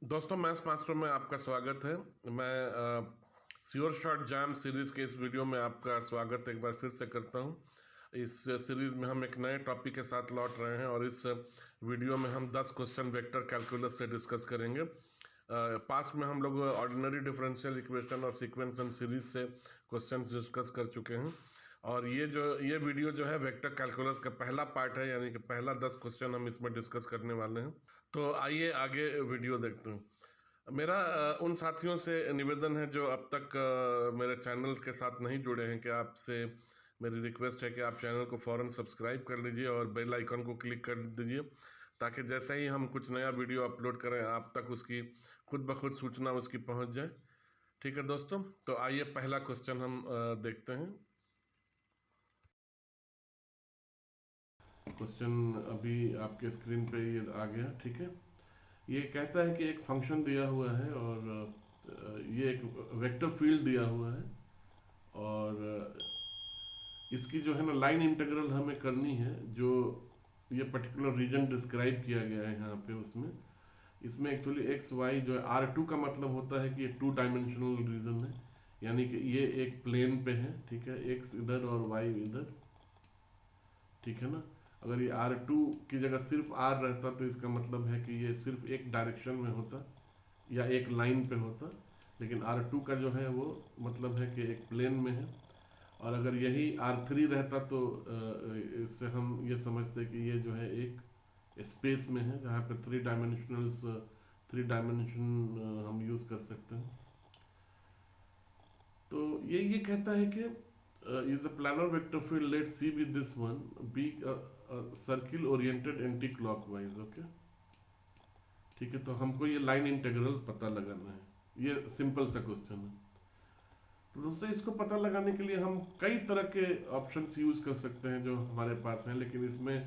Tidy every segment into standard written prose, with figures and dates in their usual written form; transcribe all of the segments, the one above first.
दोस्तों, maths master में आपका स्वागत है। मैं श्योर शॉट जैम सीरीज के इस वीडियो में आपका स्वागत एक बार फिर से करता हूं। इस सीरीज में हम एक नए टॉपिक के साथ लौट रहे हैं और इस वीडियो में हम 10 क्वेश्चन वेक्टर कैलकुलस से डिस्कस करेंगे। पास्ट में हम लोग ऑर्डिनरी डिफरेंशियल इक्वेशन और सीक्वेंस एंड सीरीज से क्वेश्चन डिस्कस कर चुके हैं और ये वीडियो जो है वेक्टर कैलकुलस का पहला पार्ट है, यानी कि पहला 10 क्वेश्चन हम इसमें डिस्कस करने वाले हैं। तो आइए आगे वीडियो देखते हैं। मेरा उन साथियों से निवेदन है जो अब तक मेरे चैनल के साथ नहीं जुड़े हैं कि आपसे मेरी रिक्वेस्ट है कि आप चैनल को फ़ौरन सब्सक्राइब कर लीजिए और बेल आइकन को क्लिक कर दीजिए, ताकि जैसे ही हम कुछ नया वीडियो अपलोड करें आप तक उसकी खुद ब खुद सूचना उसकी पहुंच जाए। ठीक है दोस्तों, तो आइए पहला क्वेश्चन हम देखते हैं। क्वेश्चन अभी आपके स्क्रीन पे ये आ गया। ठीक है, ये कहता है कि एक फंक्शन दिया हुआ है और ये एक वेक्टर फील्ड दिया हुआ है और इसकी जो है ना लाइन इंटीग्रल हमें करनी है। जो ये पर्टिकुलर रीजन डिस्क्राइब किया गया है यहाँ पे, उसमें इसमें एक्चुअली एक्स वाई जो है R2 का मतलब होता है कि ये 2 डायमेंशनल रीजन है, यानी कि ये एक प्लेन पे है। ठीक है, एक्स इधर और वाई इधर। ठीक है ना, अगर ये R2 की जगह सिर्फ R रहता तो इसका मतलब है कि ये सिर्फ एक डायरेक्शन में होता या एक लाइन पे होता, लेकिन R2 का जो है वो मतलब है कि एक प्लेन में है। और अगर यही R3 रहता तो इससे हम ये समझते कि ये जो है एक स्पेस में है जहाँ पे थ्री डायमेंशन हम यूज कर सकते हैं। तो ये कहता है कि is the planar vector field let C be this one be circle oriented anti clockwise. Okay, ठीक है, तो हमको ये लाइन इंटीग्रल पता लगाना है। ये सिंपल सा क्वेश्चन है। तो दोस्तों, इसको पता लगाने के लिए हम कई तरह के ऑप्शंस यूज कर सकते हैं जो हमारे पास हैं, लेकिन इसमें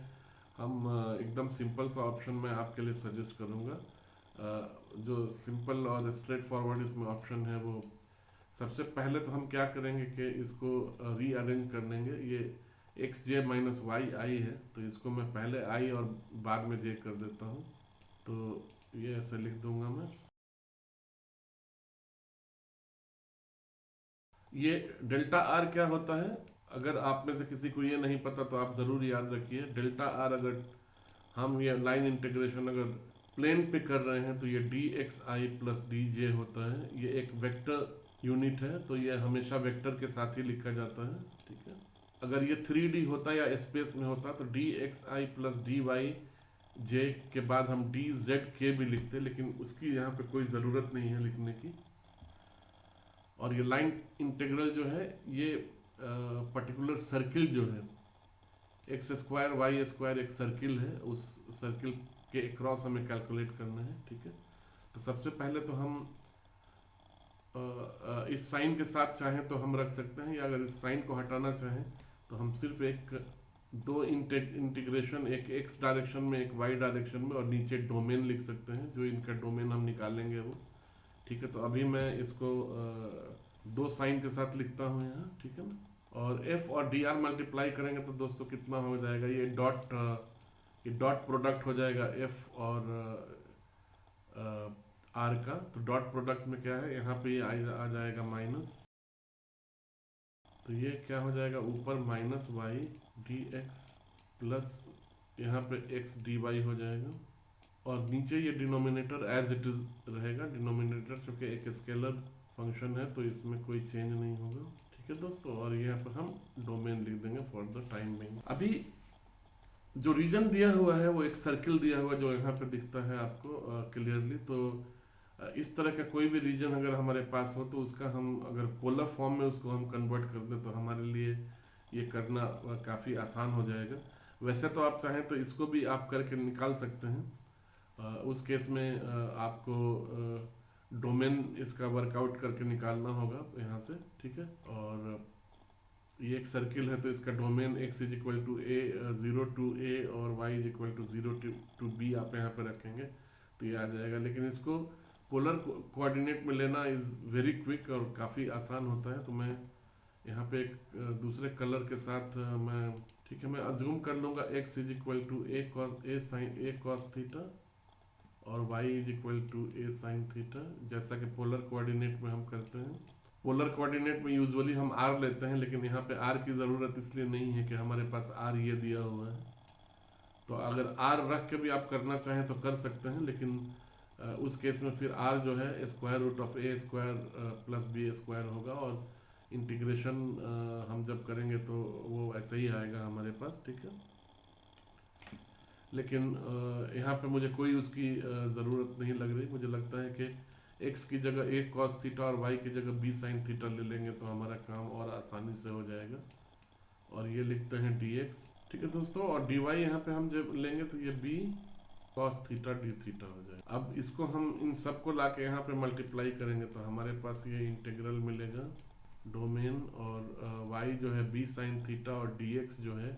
हम एकदम सिंपल सा ऑप्शन मैं आपके लिए सजेस्ट करूंगा। जो सिंपल और स्ट्रेट फॉरवर्ड इसमें ऑप्शन है वो, सबसे पहले तो हम क्या करेंगे कि इसको रीअरेंज कर लेंगे। ये एक्स जे माइनस वाई आई है, तो इसको मैं पहले आई और बाद में जे कर देता हूँ। तो ये ऐसे लिख दूंगा मैं। ये डेल्टा आर क्या होता है, अगर आप में से किसी को ये नहीं पता तो आप जरूर याद रखिए। डेल्टा आर अगर हम ये लाइन इंटीग्रेशन अगर प्लेन पे कर रहे हैं तो ये D x i plus D J होता है। ये एक वेक्टर यूनिट है, तो ये हमेशा वेक्टर के साथ ही लिखा जाता है। ठीक है, अगर ये 3D होता या स्पेस में होता तो D x i plus d y जे के बाद हम डी जेड के भी लिखते, लेकिन उसकी यहाँ पे कोई ज़रूरत नहीं है लिखने की। और ये लाइन इंटीग्रल जो है ये पर्टिकुलर सर्किल जो है एक्स स्क्वायर वाई स्क्वायर एक सर्किल है, उस सर्किल के क्रॉस हमें कैलकुलेट करना है। ठीक है, तो सबसे पहले तो हम इस साइन के साथ चाहें तो हम रख सकते हैं, या अगर इस साइन को हटाना चाहें तो हम सिर्फ एक दो इंटीग्रेशन, एक एक्स डायरेक्शन में एक वाई डायरेक्शन में और नीचे डोमेन लिख सकते हैं। जो इनका डोमेन हम निकालेंगे वो। ठीक है, तो अभी मैं इसको दो साइन के साथ लिखता हूँ यहाँ। ठीक है ना, और एफ और डी आर मल्टीप्लाई करेंगे तो दोस्तों कितना हो जाएगा, ये डॉट प्रोडक्ट हो जाएगा एफ और आर का। तो डॉट प्रोडक्ट में क्या है, यहाँ पे ये आ जाएगा माइनस, तो ये क्या हो जाएगा ऊपर minus y d x plus यहाँ पे एक्स डी वाई हो जाएगा, और नीचे ये डिनोमिनेटर एज इट इज रहेगा। डिनोमिनेटर चूंकि एक स्केलर फंक्शन है तो इसमें कोई चेंज नहीं होगा। ठीक है दोस्तों, और यहाँ पर हम डोमेन लिख देंगे फॉर द टाइम बिंग। अभी जो रीजन दिया हुआ है वो एक सर्किल दिया हुआ है जो यहाँ पे दिखता है आपको क्लियरली। तो इस तरह का कोई भी रीजन अगर हमारे पास हो तो उसका हम अगर पोलर फॉर्म में उसको हम कन्वर्ट कर दें तो हमारे लिए ये करना काफ़ी आसान हो जाएगा। वैसे तो आप चाहें तो इसको भी आप करके निकाल सकते हैं। उस केस में आपको डोमेन इसका वर्कआउट करके निकालना होगा यहाँ से। ठीक है, और ये एक सर्किल है तो इसका domain x is equal to a 0 to a और y is equal to 0 to b आप यहाँ पे रखेंगे तो ये आ जाएगा। लेकिन इसको पोलर कोऑर्डिनेट में लेना इज वेरी क्विक और काफ़ी आसान होता है। तो मैं यहाँ पे एक दूसरे कलर के साथ मैं, ठीक है, मैं अज्यूम कर लूँगा x is equal to a sine a cos theta और y is equal to a sine theta, जैसा कि पोलर कोऑर्डिनेट में हम करते हैं। पोलर कोऑर्डिनेट में यूजुअली हम r लेते हैं, लेकिन यहाँ पे r की ज़रूरत इसलिए नहीं है कि हमारे पास r ये दिया हुआ है। तो अगर r रख के भी आप करना चाहें तो कर सकते हैं, लेकिन उस केस में फिर r जो है square root of a square plus b square होगा, और इंटीग्रेशन हम जब करेंगे तो वो ऐसे ही आएगा हमारे पास, ठीक है। लेकिन यहाँ पे मुझे कोई उसकी ज़रूरत नहीं लग रही। मुझे लगता है कि x की जगह a cos थीटा और y की जगह b sin थीटा ले लेंगे तो हमारा काम और आसानी से हो जाएगा। और ये लिखते हैं dx, ठीक है दोस्तों। और dy यहाँ पे हम जब लेंगे तो ये b cos theta d theta हो जाएगा। अब इसको हम इन सब को ला के यहाँ पे मल्टीप्लाई करेंगे तो हमारे पास ये इंटीग्रल मिलेगा डोमेन, और y जो है b sin थीटा और dx जो है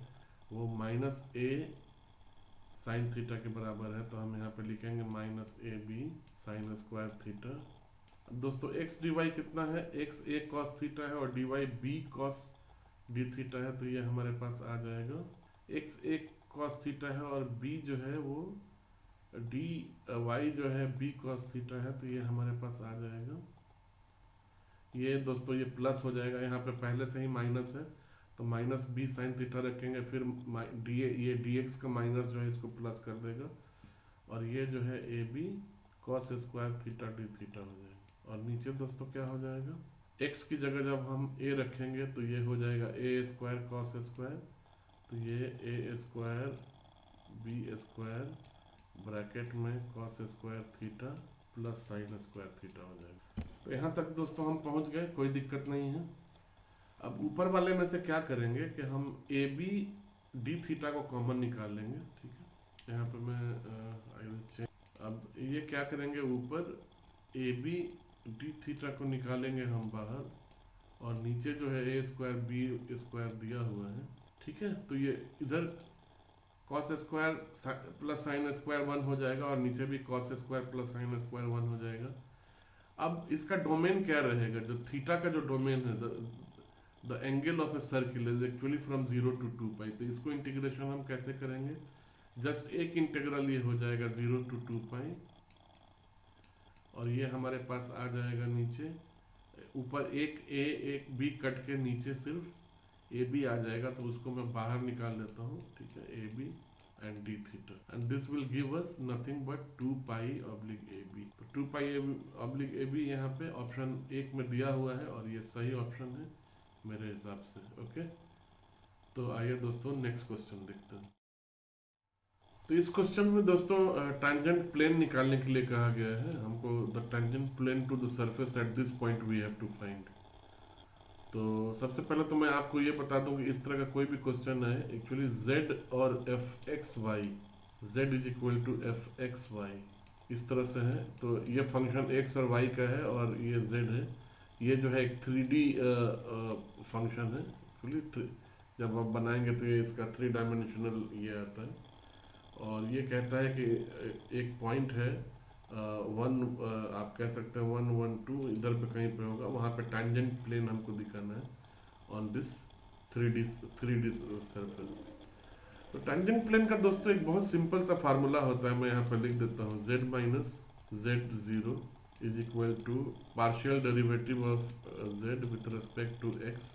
वो माइनस a साइन थीटा के बराबर है। तो हम यहाँ पे लिखेंगे minus a b sine square theta. दोस्तों x dy कितना है, x a cos थीटा है और dy b cos d theta है, तो ये हमारे पास आ जाएगा x a cos थीटा है और b जो है वो dy जो है b cos थीटा है, तो ये हमारे पास आ जाएगा। ये दोस्तों ये प्लस हो जाएगा, यहाँ पे पहले से ही माइनस है तो माइनस बी साइन थीटा रखेंगे, फिर ये dx का माइनस जो है इसको प्लस कर देगा, और ये जो है a b cos square theta d theta हो जाएगा। और नीचे दोस्तों क्या हो जाएगा, x की जगह जब हम a रखेंगे तो ये हो जाएगा ए स्क्वायर कॉस स्क्वायर, तो ये ए स्क्वायर बी स्क्वायर ब्रैकेट में cos square theta plus sign square theta हो जाएगा। तो यहाँ तक दोस्तों हम पहुँच गए, कोई दिक्कत नहीं है। अब ऊपर वाले में से क्या करेंगे कि हम ए बी डी थीटा को कॉमन निकाल लेंगे, ठीक है। यहाँ पे मैं आई विल चेंज। अब ये क्या करेंगे, ऊपर ए बी डी थीटा को निकालेंगे हम बाहर, और नीचे जो है ए स्क्वायर बी स्क्वायर दिया हुआ है, ठीक है। तो ये इधर cos square plus sine square 1 हो जाएगा, और नीचे भी cos square plus sine square 1 हो जाएगा। अब इसका डोमेन क्या रहेगा, जो थीटा का जो डोमेन है, the angle of a circle is actually from 0 to 2 पाई। तो इसको इंटीग्रेशन हम कैसे करेंगे, जस्ट एक इंटीग्रल ये हो जाएगा 0 to 2 पाई, और ये हमारे पास आ जाएगा नीचे, ऊपर एक a एक b कट के नीचे सिर्फ ए बी आ जाएगा, तो उसको मैं बाहर निकाल लेता हूँ, ठीक है, a B and d theta, and this will give us nothing but 2 pi oblique a b. तो 2 पाई ऑब्लिक ए बी यहाँ पे ऑप्शन 1 में दिया हुआ है, और ये सही ऑप्शन है मेरे हिसाब से, ओके। तो आइए दोस्तों नेक्स्ट क्वेश्चन देखते हैं। तो इस क्वेश्चन में दोस्तों टैंजेंट प्लेन निकालने के लिए कहा गया है हमको, the tangent plane to the surface at this point we have to find. तो सबसे पहले तो मैं आपको ये बता दूं कि इस तरह का कोई भी क्वेश्चन है, एक्चुअली z और f x y, z is equal to f x y, इस तरह से है। तो ये फंक्शन x और y का है, और ये z है। ये जो है एक 3D फंक्शन है, एक्चुअली जब आप बनाएंगे तो ये इसका 3 डायमेंशनल ये आता है। और ये कहता है कि एक पॉइंट है आप कह सकते हैं 1 1 2 इधर पे कहीं पे होगा, वहाँ पे टैंजेंट प्लेन हमको दिखाना है ऑन दिस 3D सरफेस। तो टैंजेंट प्लेन का दोस्तों एक बहुत सिंपल सा फार्मूला होता है, मैं यहाँ पे लिख देता हूँ, z minus z0 is equal to partial derivative of z with respect to x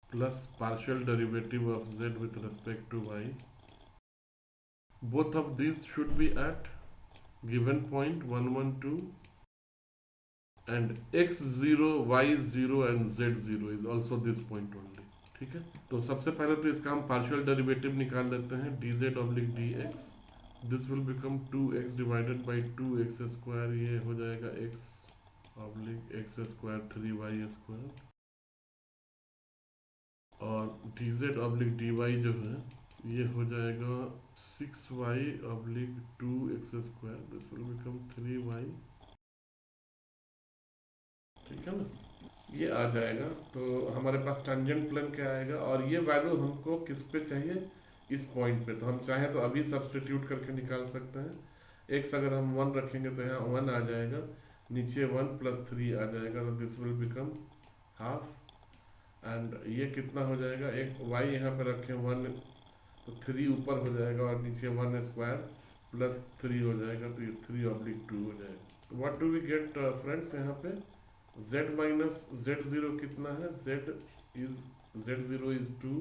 plus partial derivative of z with respect to y. Both of these should be at given point 1 1 2, and x0 y0 and z0 is also this point only, ठीक है। तो सबसे पहले तो इसका हम partial derivative निकाल लेते हैं, dz oblique dx, this will become 2x divided by 2x square, ये हो जाएगा x oblique x square 3y square, और dz ऑब्लिक dy जो है ये हो जाएगा 6y oblique 2x square, this will become 3y, ठीक है ना, ये आ जाएगा। तो हमारे पास टैंजेंट प्लेन क्या आएगा, और ये वैल्यू हमको किस पे चाहिए, इस पॉइंट पे। तो हम चाहें तो अभी सब्सटीट्यूट करके निकाल सकते हैं। x अगर हम 1 रखेंगे तो यहाँ 1 आ जाएगा, नीचे 1 + 3 आ जाएगा, तो this will become half, and ये कितना हो जाएगा, एक y यहाँ पे रखें 1 तो 3 ऊपर हो जाएगा, और नीचे 1 स्क्वायर +3 हो जाएगा, तो ये 3/2 हो जाएगा। तो what do we get friends, यहाँ पे z माइनस z0 कितना है, z0 is 2,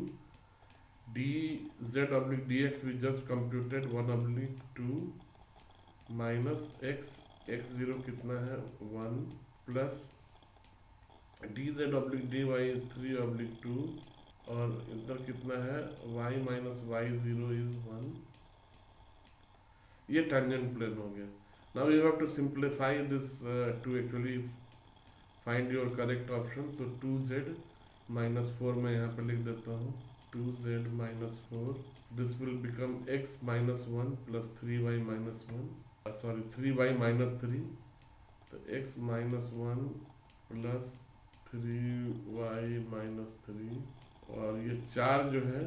dz/dx we just computed 1/2 minus x0 कितना है 1 प्लस dz/dy इज 3/2 और इधर कितना है y माइनस y0 इज 1। ये टेंजेंट प्लेन हो गया। Now you have to simplify this to actually find your correct option. तो 2z माइनस 4 मैं यहाँ पे लिख देता हूँ, 2z minus 4, this will become x minus 1 plus 3y minus 1, sorry 3y minus 3, तो x minus 1 plus 3y minus 3, और ये 4 जो है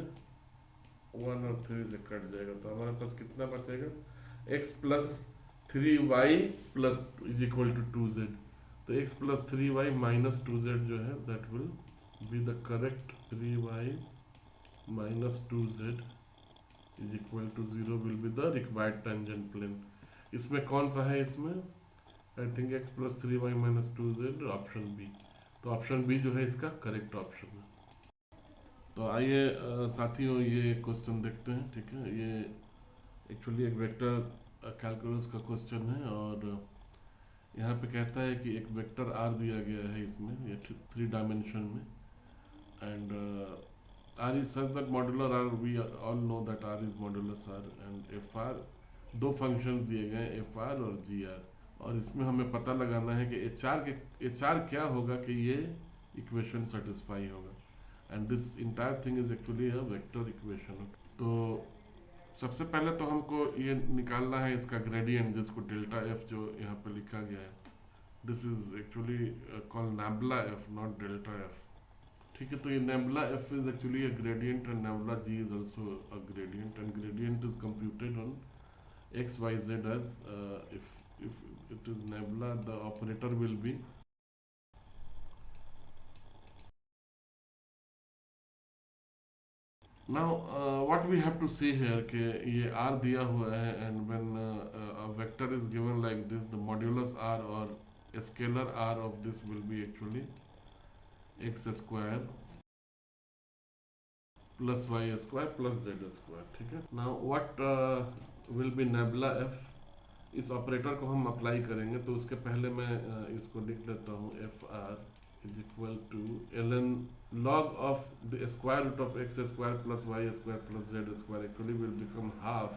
1 और 3 से कट जाएगा, तो हमारे पास कितना बचेगा, x plus 3y plus is equal to 2z। तो x plus 3y minus 2z जो है that will be the correct, 3y minus 2z is equal to 0 will be the required tangent plane. इसमें कौन सा है, इसमें I think x plus 3y minus 2z, option B. तो option B जो है इसका करेक्ट ऑप्शन है। तो आइए साथियों ये क्वेश्चन देखते हैं, ठीक है। ये एक्चुअली एक वेक्टर कैलकुलस का क्वेश्चन है, और यहाँ पे कहता है कि एक वेक्टर r दिया गया है इसमें, ये 3 डायमेंशन में, and r is such that modular r, we all know that r is modulus r, and fr, दो फंक्शंस दिए गए हैं fr और gr, और इसमें हमें पता लगाना है कि HR क्या होगा कि ये इक्वेशन सेटिस्फाई होगा, and this entire thing is actually a vector equation. तो सबसे पहले तो हमको ये निकालना है इसका ग्रेडियंट, जिसको डेल्टा एफ जो यहाँ पे लिखा गया है, this is actually called nabla f, not delta f, ठीक है। तो ये nabla f is actually a gradient, and nabla g is also a gradient, and gradient is computed on x y z as if it is nebula, the operator will be now what we have to see here कि ये r दिया हुआ है, and when a vector is given like this, the modulus r or a scalar r of this will be actually x square plus y square plus z square, ठीक है। now what will be nebula f, इस operator को हम apply करेंगे, तो उसके पहले मैं इसको लिख लेता हूँ, f r is equal to ln log of the square root of x square plus y square plus z square actually will become half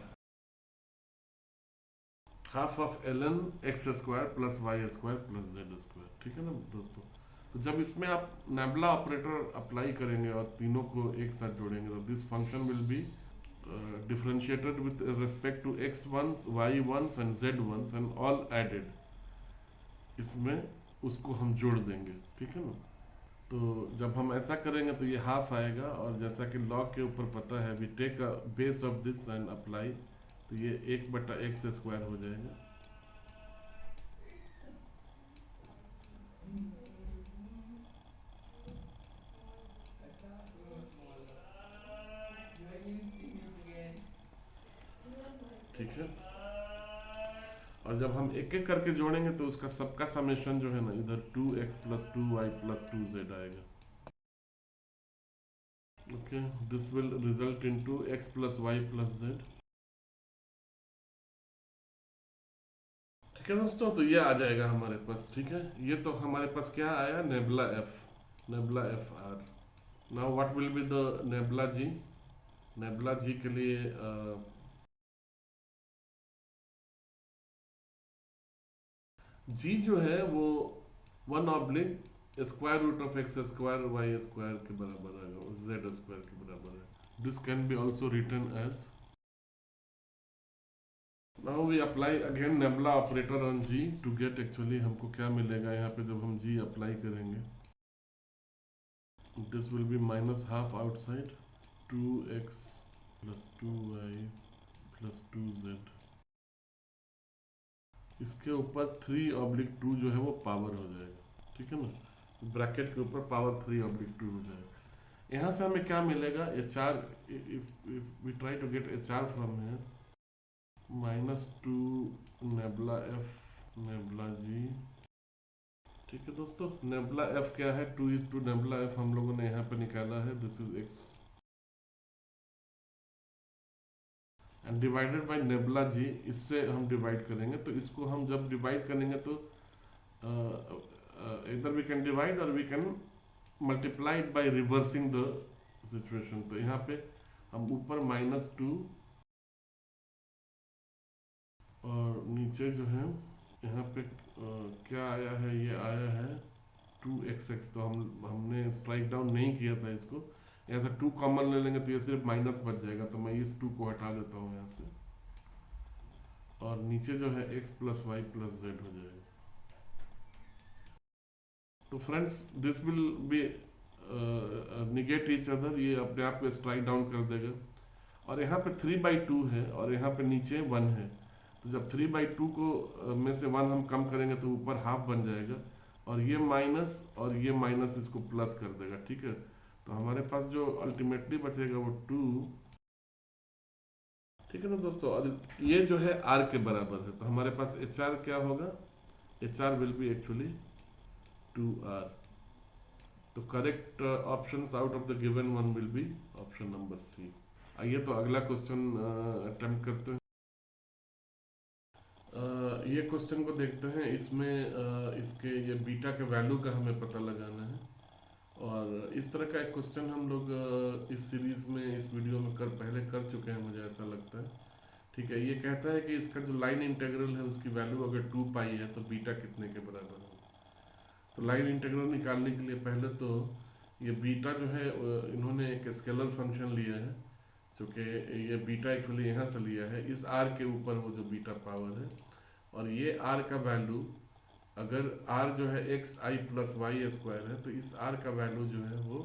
of ln x square plus y square plus z square, ठीक है ना दोस्तों। तो जब इसमें आप nebula operator apply करेंगे और तीनों को एक साथ जोड़ेंगे, तो this function will be differentiated with respect to x1s, y1s and z1s and all added, इसमें उसको हम जोड़ देंगे, ठीक है ना। तो जब हम ऐसा करेंगे तो ये हाफ आएगा, और जैसा कि लॉग के ऊपर पता है, we take a base of this and apply, तो ये 1/x स्क्वायर हो जाएगा। ठीक है, और जब हम एक एक करके जोड़ेंगे तो उसका सबका समेशन जो है ना, इधर 2x plus 2y plus 2z आएगा। Okay, this will result into x plus y plus z, ठीक है दोस्तों। तो ये आ जाएगा हमारे पास, ठीक है। ये तो हमारे पास क्या आया, nabla f r. Now what will be the nabla g. Nabla g के लिए जी जो है वो 1/* square root of x square y square के बराबर आएगा, जेड स्क्वायर के बराबर है। This can be also written as, now we apply again nabla operator on g to get, actually हमको क्या मिलेगा यहाँ पे जब हम जी अप्लाई करेंगे, this will be minus half outside 2x plus 2y plus 2z, इसके ऊपर 3/2 जो है वो पावर हो जाएगा, ठीक है ना। ब्रैकेट के ऊपर पावर 3/2 हो जाएगा। यहाँ से हमें क्या मिलेगा, HR, if we try to get HR from here, -2 nabla f nabla g. ठीक है दोस्तों, नेबुला एफ क्या है, 2 नेबुला एफ हम लोगों ने यहाँ पे निकाला है, this is x and divided by nabla g. इससे हम डिवाइड करेंगे, तो इसको हम जब डिवाइड करेंगे तो इधर वी कैन डिवाइड और we can multiplied by reversing the situation. तो यहाँ पे हम ऊपर -2 और नीचे जो है यहाँ पे क्या आया है, ये आया है 2xx। तो हमने स्ट्राइक डाउन नहीं किया था इसको, ऐसा 2 कॉमन ले लेंगे तो ये सिर्फ माइनस बच जाएगा, तो मैं इस 2 को हटा देता हूँ यहाँ से और नीचे जो है x + y + z हो जाएगा। तो friends this will B negate each other, ये अपने आप को स्ट्राइक डाउन कर देगा। और यहाँ पे 3/2 है और यहाँ पे नीचे 1 है, तो जब 3/2 को में से 1 हम कम करेंगे तो ऊपर हाफ बन जाएगा और ये माइनस और ये माइनस इसको प्लस कर देगा। ठीक है, तो हमारे पास जो अल्टीमेटली बचेगा वो 2। ठीक है ना दोस्तों, और ये जो है r के बराबर है, तो हमारे पास HR क्या होगा, HR will be actually 2r। तो correct options out of the given one will be option number C. आइए तो अगला क्वेश्चन अटेम्प्ट करते हैं। ये क्वेश्चन को देखते हैं। इसमें इसके ये बीटा के वैल्यू का हमें पता लगाना है और इस तरह का एक क्वेश्चन हम लोग इस सीरीज में, इस वीडियो में पहले कर चुके हैं, मुझे ऐसा लगता है। ठीक है, ये कहता है कि इसका जो लाइन इंटीग्रल है उसकी वैल्यू अगर 2π है तो बीटा कितने के बराबर है। तो लाइन इंटीग्रल निकालने के लिए पहले तो ये बीटा जो है इन्होंने एक स्केलर फंक्शन लिया है, जो कि ये बीटा एक्चुअली यहाँ से लिया है, इस r के ऊपर वो जो बीटा पावर है, और ये r का वैल्यू अगर r जो है xi + y² है, तो इस r का वैल्यू जो है वो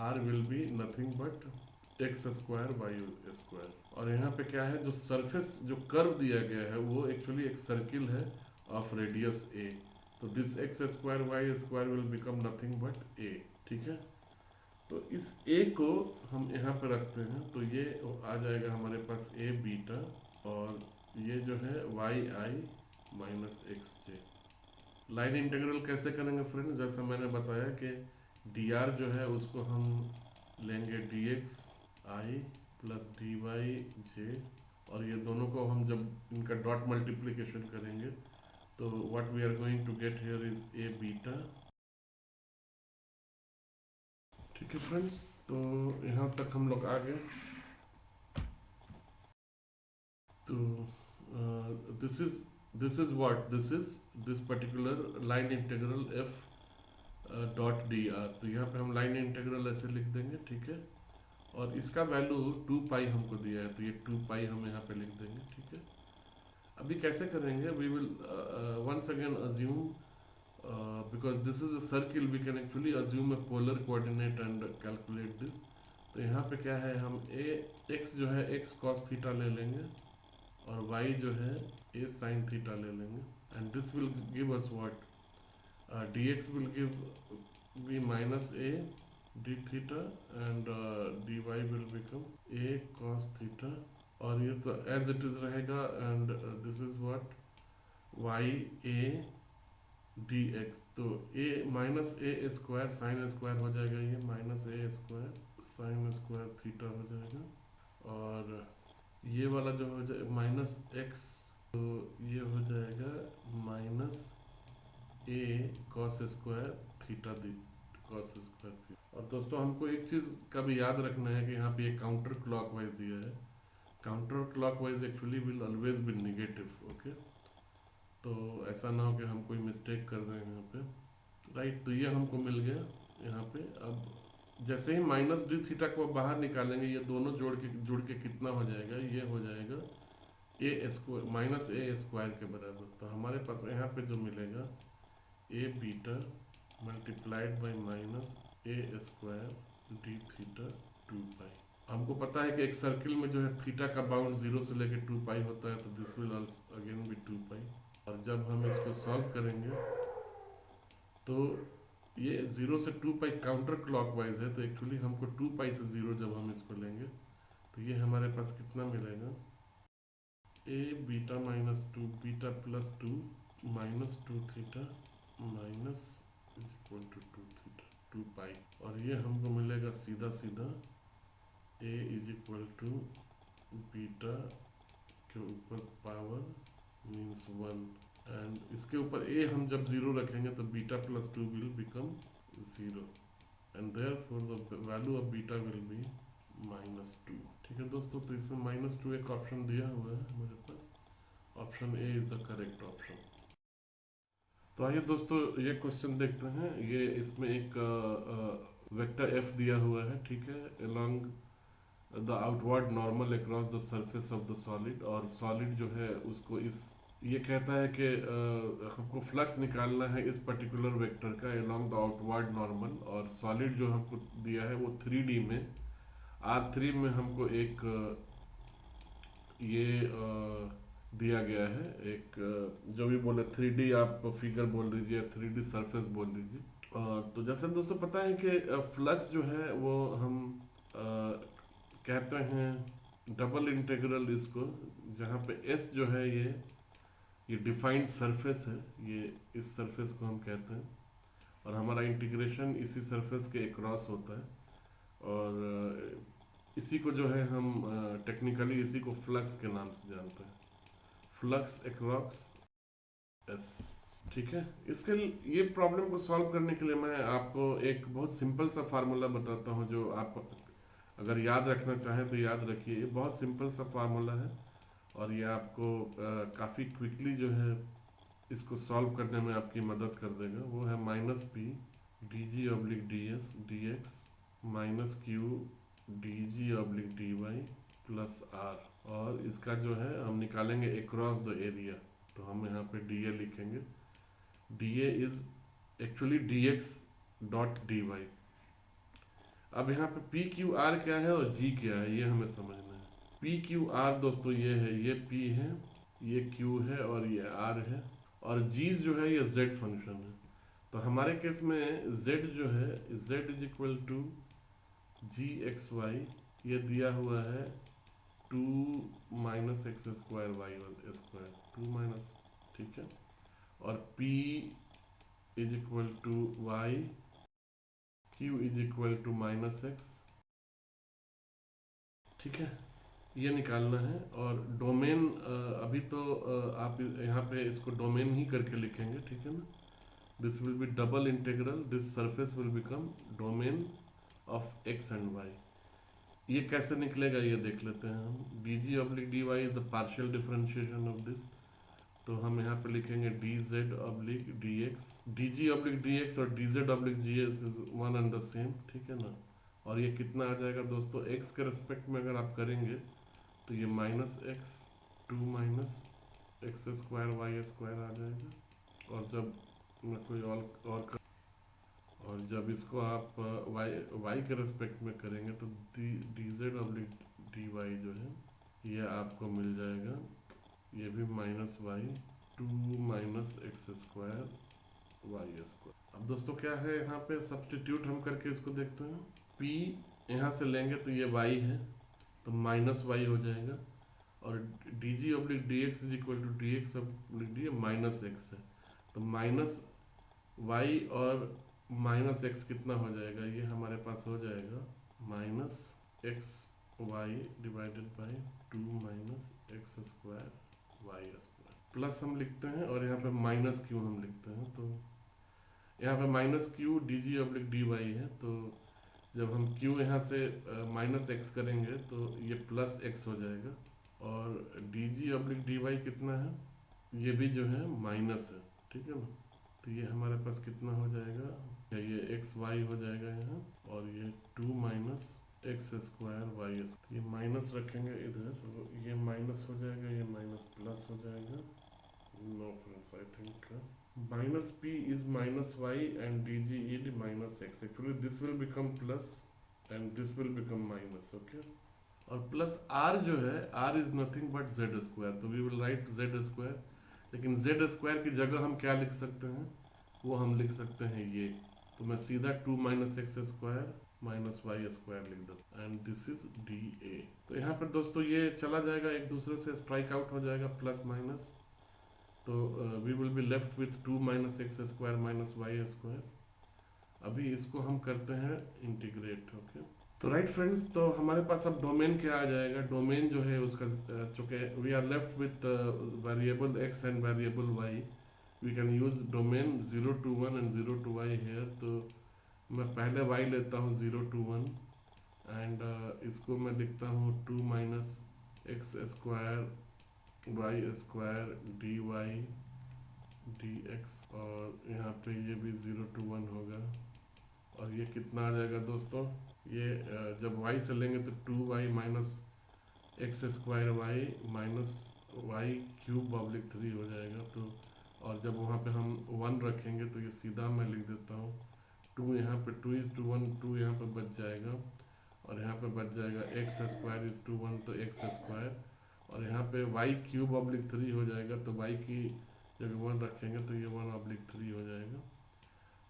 r will be nothing but x² y²। और यहाँ पे क्या है, जो सरफेस जो कर्व दिया गया है वो एक्चुअली एक सर्किल है ऑफ रेडियस a, तो this x² y² will become nothing but a। ठीक है, तो इस a को हम यहाँ पे रखते हैं, तो ये आ जाएगा हमारे पास a बीटा और ये जो है yi - xj। लाइन इंटीग्रल कैसे करेंगे फ्रेंड्स, जैसा मैंने बताया कि dr जो है उसको हम लेंगे dxi + dyj, और ये दोनों को हम जब इनका डॉट मल्टीप्लिकेशन करेंगे तो what we are going to get here is a beta. ठीक है फ्रेंड्स, तो यहाँ तक हम लोग आ गए। तो this is what this particular line integral f dot dr। तो यहाँ पे हम लाइन इंटीग्रल ऐसे लिख देंगे। ठीक है, और इसका वैल्यू 2π हमको दिया है, तो ये 2π हम यहाँ पे लिख देंगे। ठीक है, अभी कैसे करेंगे, we will once again assume because this is a circle, we can actually assume a polar coordinate and calculate this। तो यहाँ पे क्या है, हम x जो है x cos थीटा ले लेंगे और y जो है a sin थीटा ले लेंगे, and this will give us what, dx will give be -a d theta and dy will become a cos theta, और ये तो as it is रहेगा, and this is what y a dx। तो a -a² sin square हो जाएगा, ये -a² sin² theta हो जाएगा, और ये वाला जो हो जाए -x, तो ये हो जाएगा -a cos² theta cos² theta. और दोस्तों हमको एक चीज़ का भी याद रखना है कि यहाँ पे ये काउंटर क्लॉकवाइज दिया है, counter clockwise actually will always be negative. Okay, तो ऐसा ना हो कि हम कोई मिस्टेक कर दें यहाँ पे, राइट। तो ये हमको मिल गया यहाँ पे। अब जैसे ही -d थीटा को बाहर निकालेंगे, ये दोनों जुड़ के कितना हो जाएगा, ये हो जाएगा -a² के बराबर। तो हमारे पास यहाँ पे जो मिलेगा a beta multiplied by -a² d theta 2π। हमको पता है कि एक सर्किल में जो है थीटा का बाउंड 0 से लेकर 2π होता है, तो दिस विल अगेन बी 2π। और जब हम इसको सॉल्व करेंगे तो ये 0 से 2π काउंटर क्लॉकवाइज है, तो एक्चुअली हमको 2π से 0 जब हम इसको लेंगे तो ये हमारे पास कितना मिलेगा, a beta minus 2 beta plus 2 minus 2 theta minus is equal to 2 theta 2 pi, और ये हमको मिलेगा सीधा सीधा a is equal to beta के ऊपर पावर मीन्स 1, एंड इसके ऊपर ए हम जब 0 रखेंगे तो beta plus 2 will become 0, and therefore the value of beta will be -2। ठीक है दोस्तों, तो इसमें -2 एक ऑप्शन दिया हुआ है हमारे पास, option A is the correct option. तो आइए दोस्तों ये क्वेश्चन देखते हैं। ये इसमें एक वेक्टर एफ दिया हुआ है, ठीक है, along the outward normal across the surface of the solid, और सॉलिड जो है उसको इस ये कहता है कि हमको फ्लक्स निकालना है इस पर्टिकुलर वेक्टर का अलोंग द आउटवर्ड नॉर्मल, और सॉलिड जो हमको दिया है वो 3D में R3 में हमको एक ये दिया गया है, एक जो भी बोले 3D आप फिगर बोल लीजिए, 3D सरफेस बोल लीजिए। तो जैसे दोस्तों पता है कि फ्लक्स जो है वो हम कहते हैं डबल इंटीग्रल इसको, जहाँ पे S जो है ये डिफाइंड सरफेस है, ये इस सरफेस को हम कहते हैं, और हमारा इंटीग्रेशन इसी सरफेस के अक्रॉस होता है, और इसी को जो है हम टेक्निकली इसी को फ्लक्स के नाम से जानते हैं, फ्लक्स अक्रॉस S। ठीक है, इसके ये प्रॉब्लम को सॉल्व करने के लिए मैं आपको एक बहुत सिंपल सा फार्मूला बताता हूँ, जो आप अगर याद रखना चाहें तो याद रखिए। ये बहुत सिंपल सा फार्मूला है, और ये आपको काफ़ी क्विकली जो है इसको सॉल्व करने में आपकी मदद कर देगा। वो है -p dg/ds dx minus q dg/dy plus r, और इसका जो है हम निकालेंगे अक्रॉस द एरिया, तो हम यहाँ पे dA लिखेंगे। dA is actually dx/dy। अब यहाँ पे पी क्यू आर क्या है और जी क्या है, ये हमें समझना है। पी क्यू आर दोस्तों ये है, ये पी है, ये क्यू है और ये आर है, और जी जो है ये जेड फंक्शन है। तो हमारे केस में जेड जो है, Z is equal to G X Y, ये दिया हुआ है 2 - x² y² 2 - ठीक है, और p is equal to y, q is equal to -x। ठीक है, ये निकालना है, और डोमेन अभी तो आप यहाँ पे इसको डोमेन ही करके लिखेंगे, ठीक है ना। This will B double integral, this surface will become domain of x and y। ये कैसे निकलेगा ये देख लेते हैं हम। dg/dy is the partial differentiation of this, तो हम यहाँ पे लिखेंगे dz/dx, dg/dx और dz/gs is one and the same, ठीक है ना। और ये कितना आ जाएगा दोस्तों, x के रेस्पेक्ट में अगर आप करेंगे तो ये -x 2 - x² y² आ जाएगा, और जब कोई और जब इसको आप y के रेस्पेक्ट में करेंगे तो dz/dy जो है ये आपको मिल जाएगा, ये भी -y 2 - x² y²। अब दोस्तों क्या है, यहाँ पे सब्स्टिट्यूट हम करके इसको देखते हैं। p यहाँ से लेंगे तो ये y है, तो -y हो जाएगा, और dg/dx is equal to dx/dy -x है, तो -y और -x कितना हो जाएगा, ये हमारे पास हो जाएगा -xy divided by 2 - x² y²। Plus हम लिखते हैं, और यहाँ पे -q हम लिखते हैं, तो यहाँ पे -q dg/dy है, तो जब हम q यहाँ से -x करेंगे तो ये +x हो जाएगा, और dg/dy कितना है, ये भी जो है माइनस है, ठीक है ना। तो ये हमारे पास कितना हो जाएगा, ये xy हो जाएगा यहाँ, और ये 2 - x² y²। ये माइनस रखेंगे इधर, तो ये माइनस हो जाएगा, ये माइनस प्लस हो जाएगा। No friends, I think -p is -y and dg is -x. Actually this will become plus and this will become minus, okay. और प्लस r जो है, r is nothing but z², तो we will write z², लेकिन z² की जगह हम क्या लिख सकते हैं, वो हम लिख सकते हैं ये, तो मैं सीधा 2 - x² माइनस वाई स्क्वायर लिख दो and this is D A. तो यहाँ पर दोस्तों ये चला जाएगा, एक दूसरे से स्ट्राइक आउट हो जाएगा प्लस माइनस, तो we will be left with 2 minus x square minus y square. अभी इसको हम करते हैं इंटीग्रेट। ओके, तो राइट फ्रेंड्स, तो हमारे पास अब डोमेन क्या आ जाएगा, डोमेन जो है उसका चूंकि we are left with variable x and variable y, we can use domain 0 to 1 and 0 to y here. तो मैं पहले y लेता हूँ 0 to 1 एंड इसको मैं लिखता हूँ 2 minus x square y square d y d x, और यहाँ पे ये भी 0 to 1 होगा। और ये कितना आ जाएगा दोस्तों, ये जब y से लेंगे तो 2y minus x square y minus y cube oblique 3 हो जाएगा। तो और जब वहाँ पे हम 1 रखेंगे तो ये सीधा मैं लिख देता हूँ 2, यहाँ पे 2:1, 2 यहाँ पे बच जाएगा, और यहाँ पे बच जाएगा एक्स स्क्वायर इज टू 1 तो एक्स स्क्वायर, और यहाँ पे वाई क्यूब ऑब्लिक 3 हो जाएगा। तो वाई की जब 1 रखेंगे तो ये 1 ऑब्लिक 3 हो जाएगा,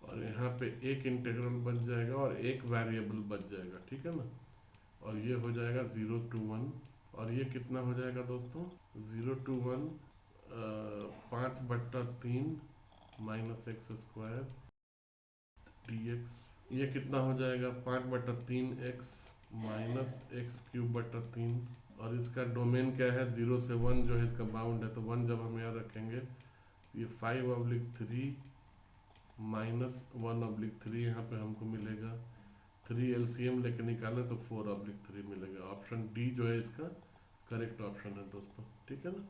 और यहाँ पे एक इंटीग्रल बच जाएगा और एक वेरिएबल बच जाएगा, ठीक है ना। और ये हो जाएगा 0 to 1, और ये कितना हो जाएगा दोस्तों 0 to 1 5/3 minus x square D x. ये कितना हो जाएगा 5/3 एक्स माइनस एक्स क्यूब बटा 3, और इसका डोमेन क्या है 0 से 1 जो है इसका बाउंड है, तो 1 जब हम यहाँ रखेंगे ये 5/3 माइनस 1/3 यहाँ पे हमको मिलेगा। 3 LCM लेके निकालें तो 4/3 मिलेगा। ऑप्शन डी जो है इसका करेक्ट ऑप्शन है दोस्तों, ठीक है ना।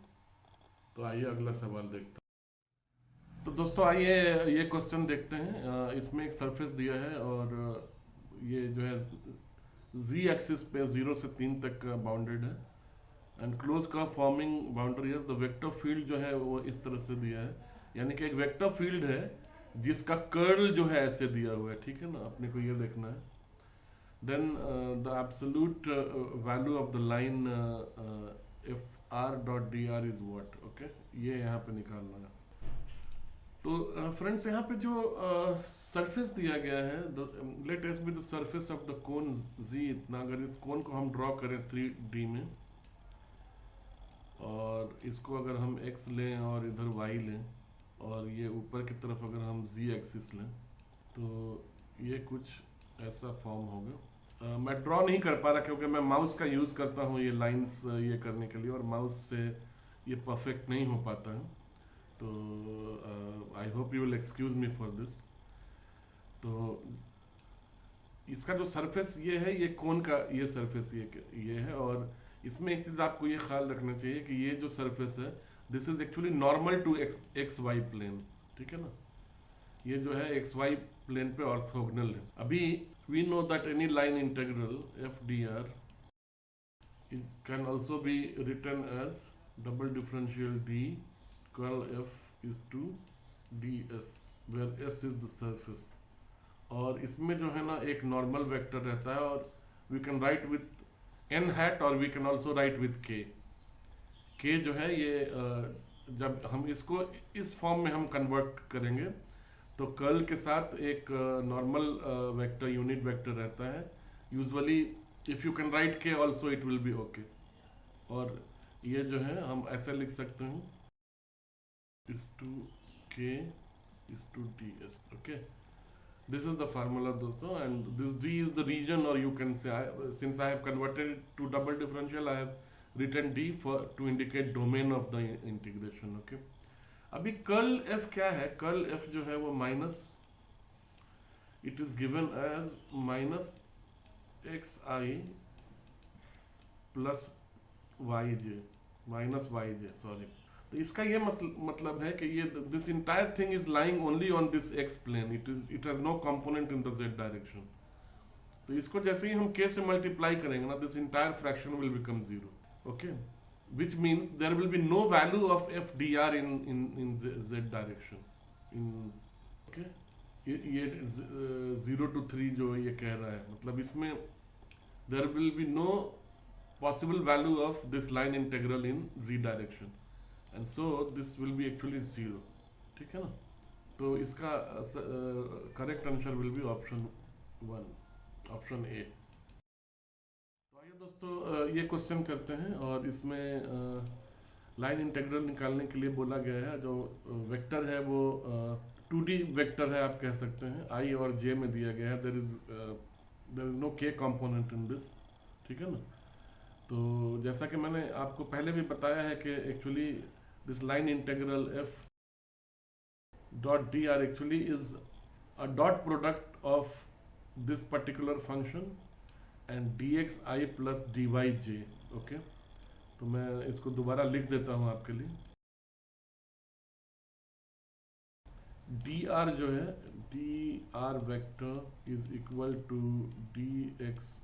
तो आइए अगला सवाल देखते हैं। तो दोस्तों आइए ये क्वेश्चन देखते हैं। इसमें एक सरफेस दिया है और ये जो है z एक्सिस पे 0 से 3 तक बाउंडेड है एंड क्लोज का फॉर्मिंग बाउंड्री है। द वेक्टर फील्ड जो है वो इस तरह से दिया है, यानी कि एक वेक्टर फील्ड है जिसका कर्ल जो है ऐसे दिया हुआ है, ठीक है ना, अपने को ये देखना है। Then the absolute value of the line if r dot d r is what. Okay, ये यहाँ पे निकालना है। तो फ्रेंड्स यहाँ पे जो सरफेस दिया गया है, let us be the surface of the cone z। इतना अगर इस कोन को हम ड्रॉ करें 3D में, और इसको अगर हम x लें और इधर y लें, और ये ऊपर की तरफ अगर हम z एक्सिस लें, तो ये कुछ ऐसा फॉर्म होगा। मैं ड्रॉ नहीं कर पा रहा क्योंकि मैं माउस का यूज़ करता हूँ ये लाइंस ये करने के लिए, और माउस से ये परफेक्ट नहीं हो पाता है। तो I hope you will excuse me for this. तो इसका जो सरफेस ये है, ये कोन का ये सरफेस ये है, और इसमें एक चीज़ आपको ये ख्याल रखना चाहिए कि ये जो सरफेस है this is actually normal to x y plane, ठीक है ना। ये जो है एक्स वाई प्लेन पे ऑर्थोगोनल है। अभी we know that any line integral f D r can also be written as double differential d curl f is to d s, where s is the surface. और इसमें जो है ना एक normal vector रहता है, और we can write with n hat और we can also write with k जो है ये जब हम इसको इस फॉर्म में हम कन्वर्ट करेंगे तो कर्ल के साथ एक नॉर्मल वेक्टर यूनिट वेक्टर रहता है। Usually if you can write k also it will be okay. और ये जो है हम ऐसे लिख सकते हैं is to k is to d s. Okay, this is the formula दोस्तों, and this d is the region, or you can say since I have converted it to double differential, I have written d for to indicate domain of the integration. Okay, अभी curl f क्या है, curl f जो है वो minus, it is given as minus xi plus yj minus yj sorry। तो इसका ये मतलब है कि ये this entire thing is lying only on this x plane, it has no component in the z direction. तो इसको जैसे ही हम k से मल्टीप्लाई करेंगे ना, this entire fraction will become 0। Okay, which means there will be no value of f D r in z direction in. Okay, ये 0 to 3 जो ये कह रहा है, मतलब इसमें there will be no possible value of this line integral in z direction, and so this will be actually 0, ठीक है ना। तो इसका correct answer will be option 1। Option A. तो आइए दोस्तों ये क्वेश्चन करते हैं और इसमें लाइन इंटीग्रल निकालने के लिए बोला गया है। जो वेक्टर है वो 2D वेक्टर है, आप कह सकते हैं। आई और जे में दिया गया है। देयर इज नो के कंपोनेंट इन दिस, ठीक है ना। तो जैसा कि मैंने आपको पहले भी बताया है कि actually this line integral f dot d r actually is a dot product of this particular function and d x i plus d y j. Okay, तो मैं इसको दोबारा लिख देता हूं आपके लिए। डी आर जो है, d r vector is equal to d x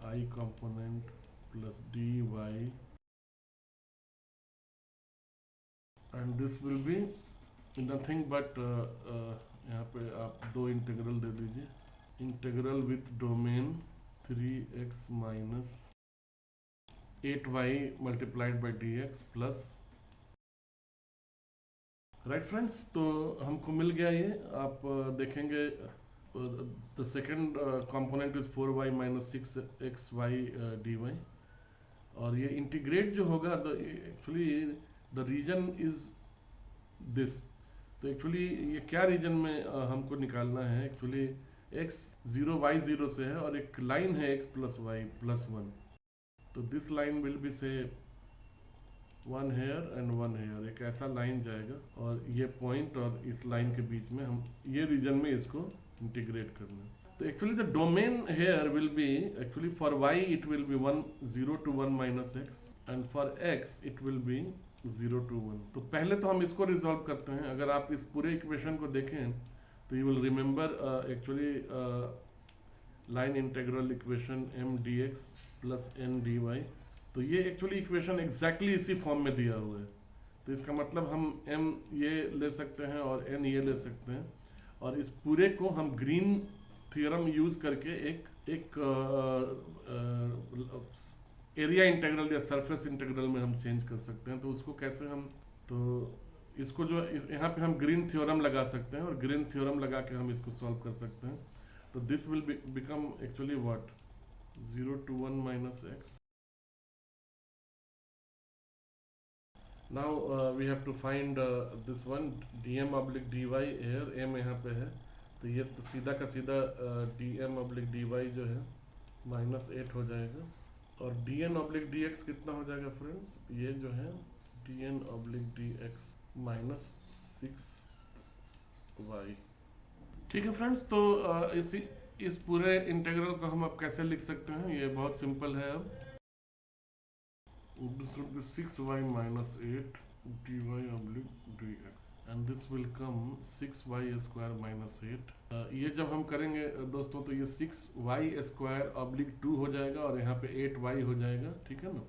i component plus d y, and this will be nothing but यहाँ पे आप दो इंटीग्रल दे दीजिए। Integral with domain 3x minus 8y multiplied by d x plus, right friends. तो हमको मिल गया ये। आप देखेंगे the second component is 4y minus 6xy dy, और ये इंटीग्रेट जो होगा actually the region is this. तो एक्चुअली ये क्या रीजन में हमको निकालना है। एक्चुअली x 0 y 0 से है और एक लाइन है x प्लस वाई प्लस 1। तो दिस लाइन विल बी से 1 हेयर एंड 1 हेयर, एक ऐसा लाइन जाएगा और ये पॉइंट और इस लाइन के बीच में हम ये रीजन में इसको इंटीग्रेट करना है। तो actually the domain here will be actually for y it will be 1 0 to 1 minus x and for x it will be 0 to 1। तो पहले तो हम इसको रिजॉल्व करते हैं। अगर आप इस पूरे इक्वेशन को देखें तो you will remember actually line integral equation m dx plus n dy। तो ये एक्चुअली इक्वेशन एग्जैक्टली इसी फॉर्म में दिया हुआ है। तो इसका मतलब हम m ये ले सकते हैं और n ये ले सकते हैं, और इस पूरे को हम ग्रीन थ्योरम यूज करके एक एरिया इंटीग्रल या सरफेस इंटीग्रल में हम चेंज कर सकते हैं। तो उसको कैसे हम, तो इसको जो यहाँ पे हम ग्रीन थ्योरम लगा सकते हैं और ग्रीन थ्योरम लगा के हम इसको सॉल्व कर सकते हैं। तो this will become actually what 0 to 1 minus x। Now we have to find this one dm oblique dy here, m यहाँ पे है। तो ये तो सीधा का सीधा dm ऑब्लिक dy जो है माइनस 8 हो जाएगा, और dn ऑब्लिक dx कितना हो जाएगा फ्रेंड्स, ये जो है dn oblique dx minus 6y। ठीक है फ्रेंड्स। तो इस पूरे इंटीग्रल को हम अब कैसे लिख सकते हैं, ये बहुत सिंपल है। अब 6y minus 8 dy oblique dx and this will come 6y square minus 8। ये जब हम करेंगे दोस्तों तो ये 6y स्क्वायर ऑब्लिक 2 हो जाएगा और यहाँ पे 8y हो जाएगा, ठीक है ना।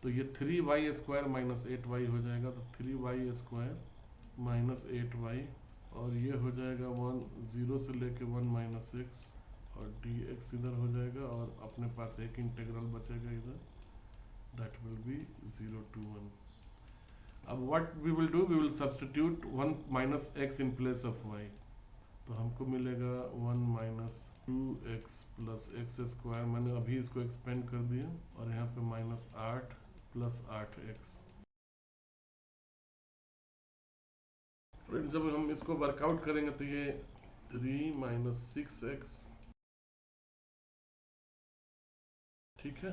तो ये 3y स्क्वायर माइनस 8y हो जाएगा। तो 3y स्क्वायर माइनस 8y, और ये हो जाएगा 1 0 से लेके 1 माइनस 6, और dx इधर हो जाएगा और अपने पास एक इंटीग्रल बचेगा इधर, दैट विल बी 0 to 1। अब what we will do, we will substitute 1 minus x in place of y। तो हमको मिलेगा 1 minus 2x plus x square, मैंने अभी इसको एक्सपेंड कर दिया, और यहाँ पे माइनस 8 प्लस 8x। फ्रेंड्स जब हम इसको वर्कआउट करेंगे तो ये 3 माइनस 6x, ठीक है।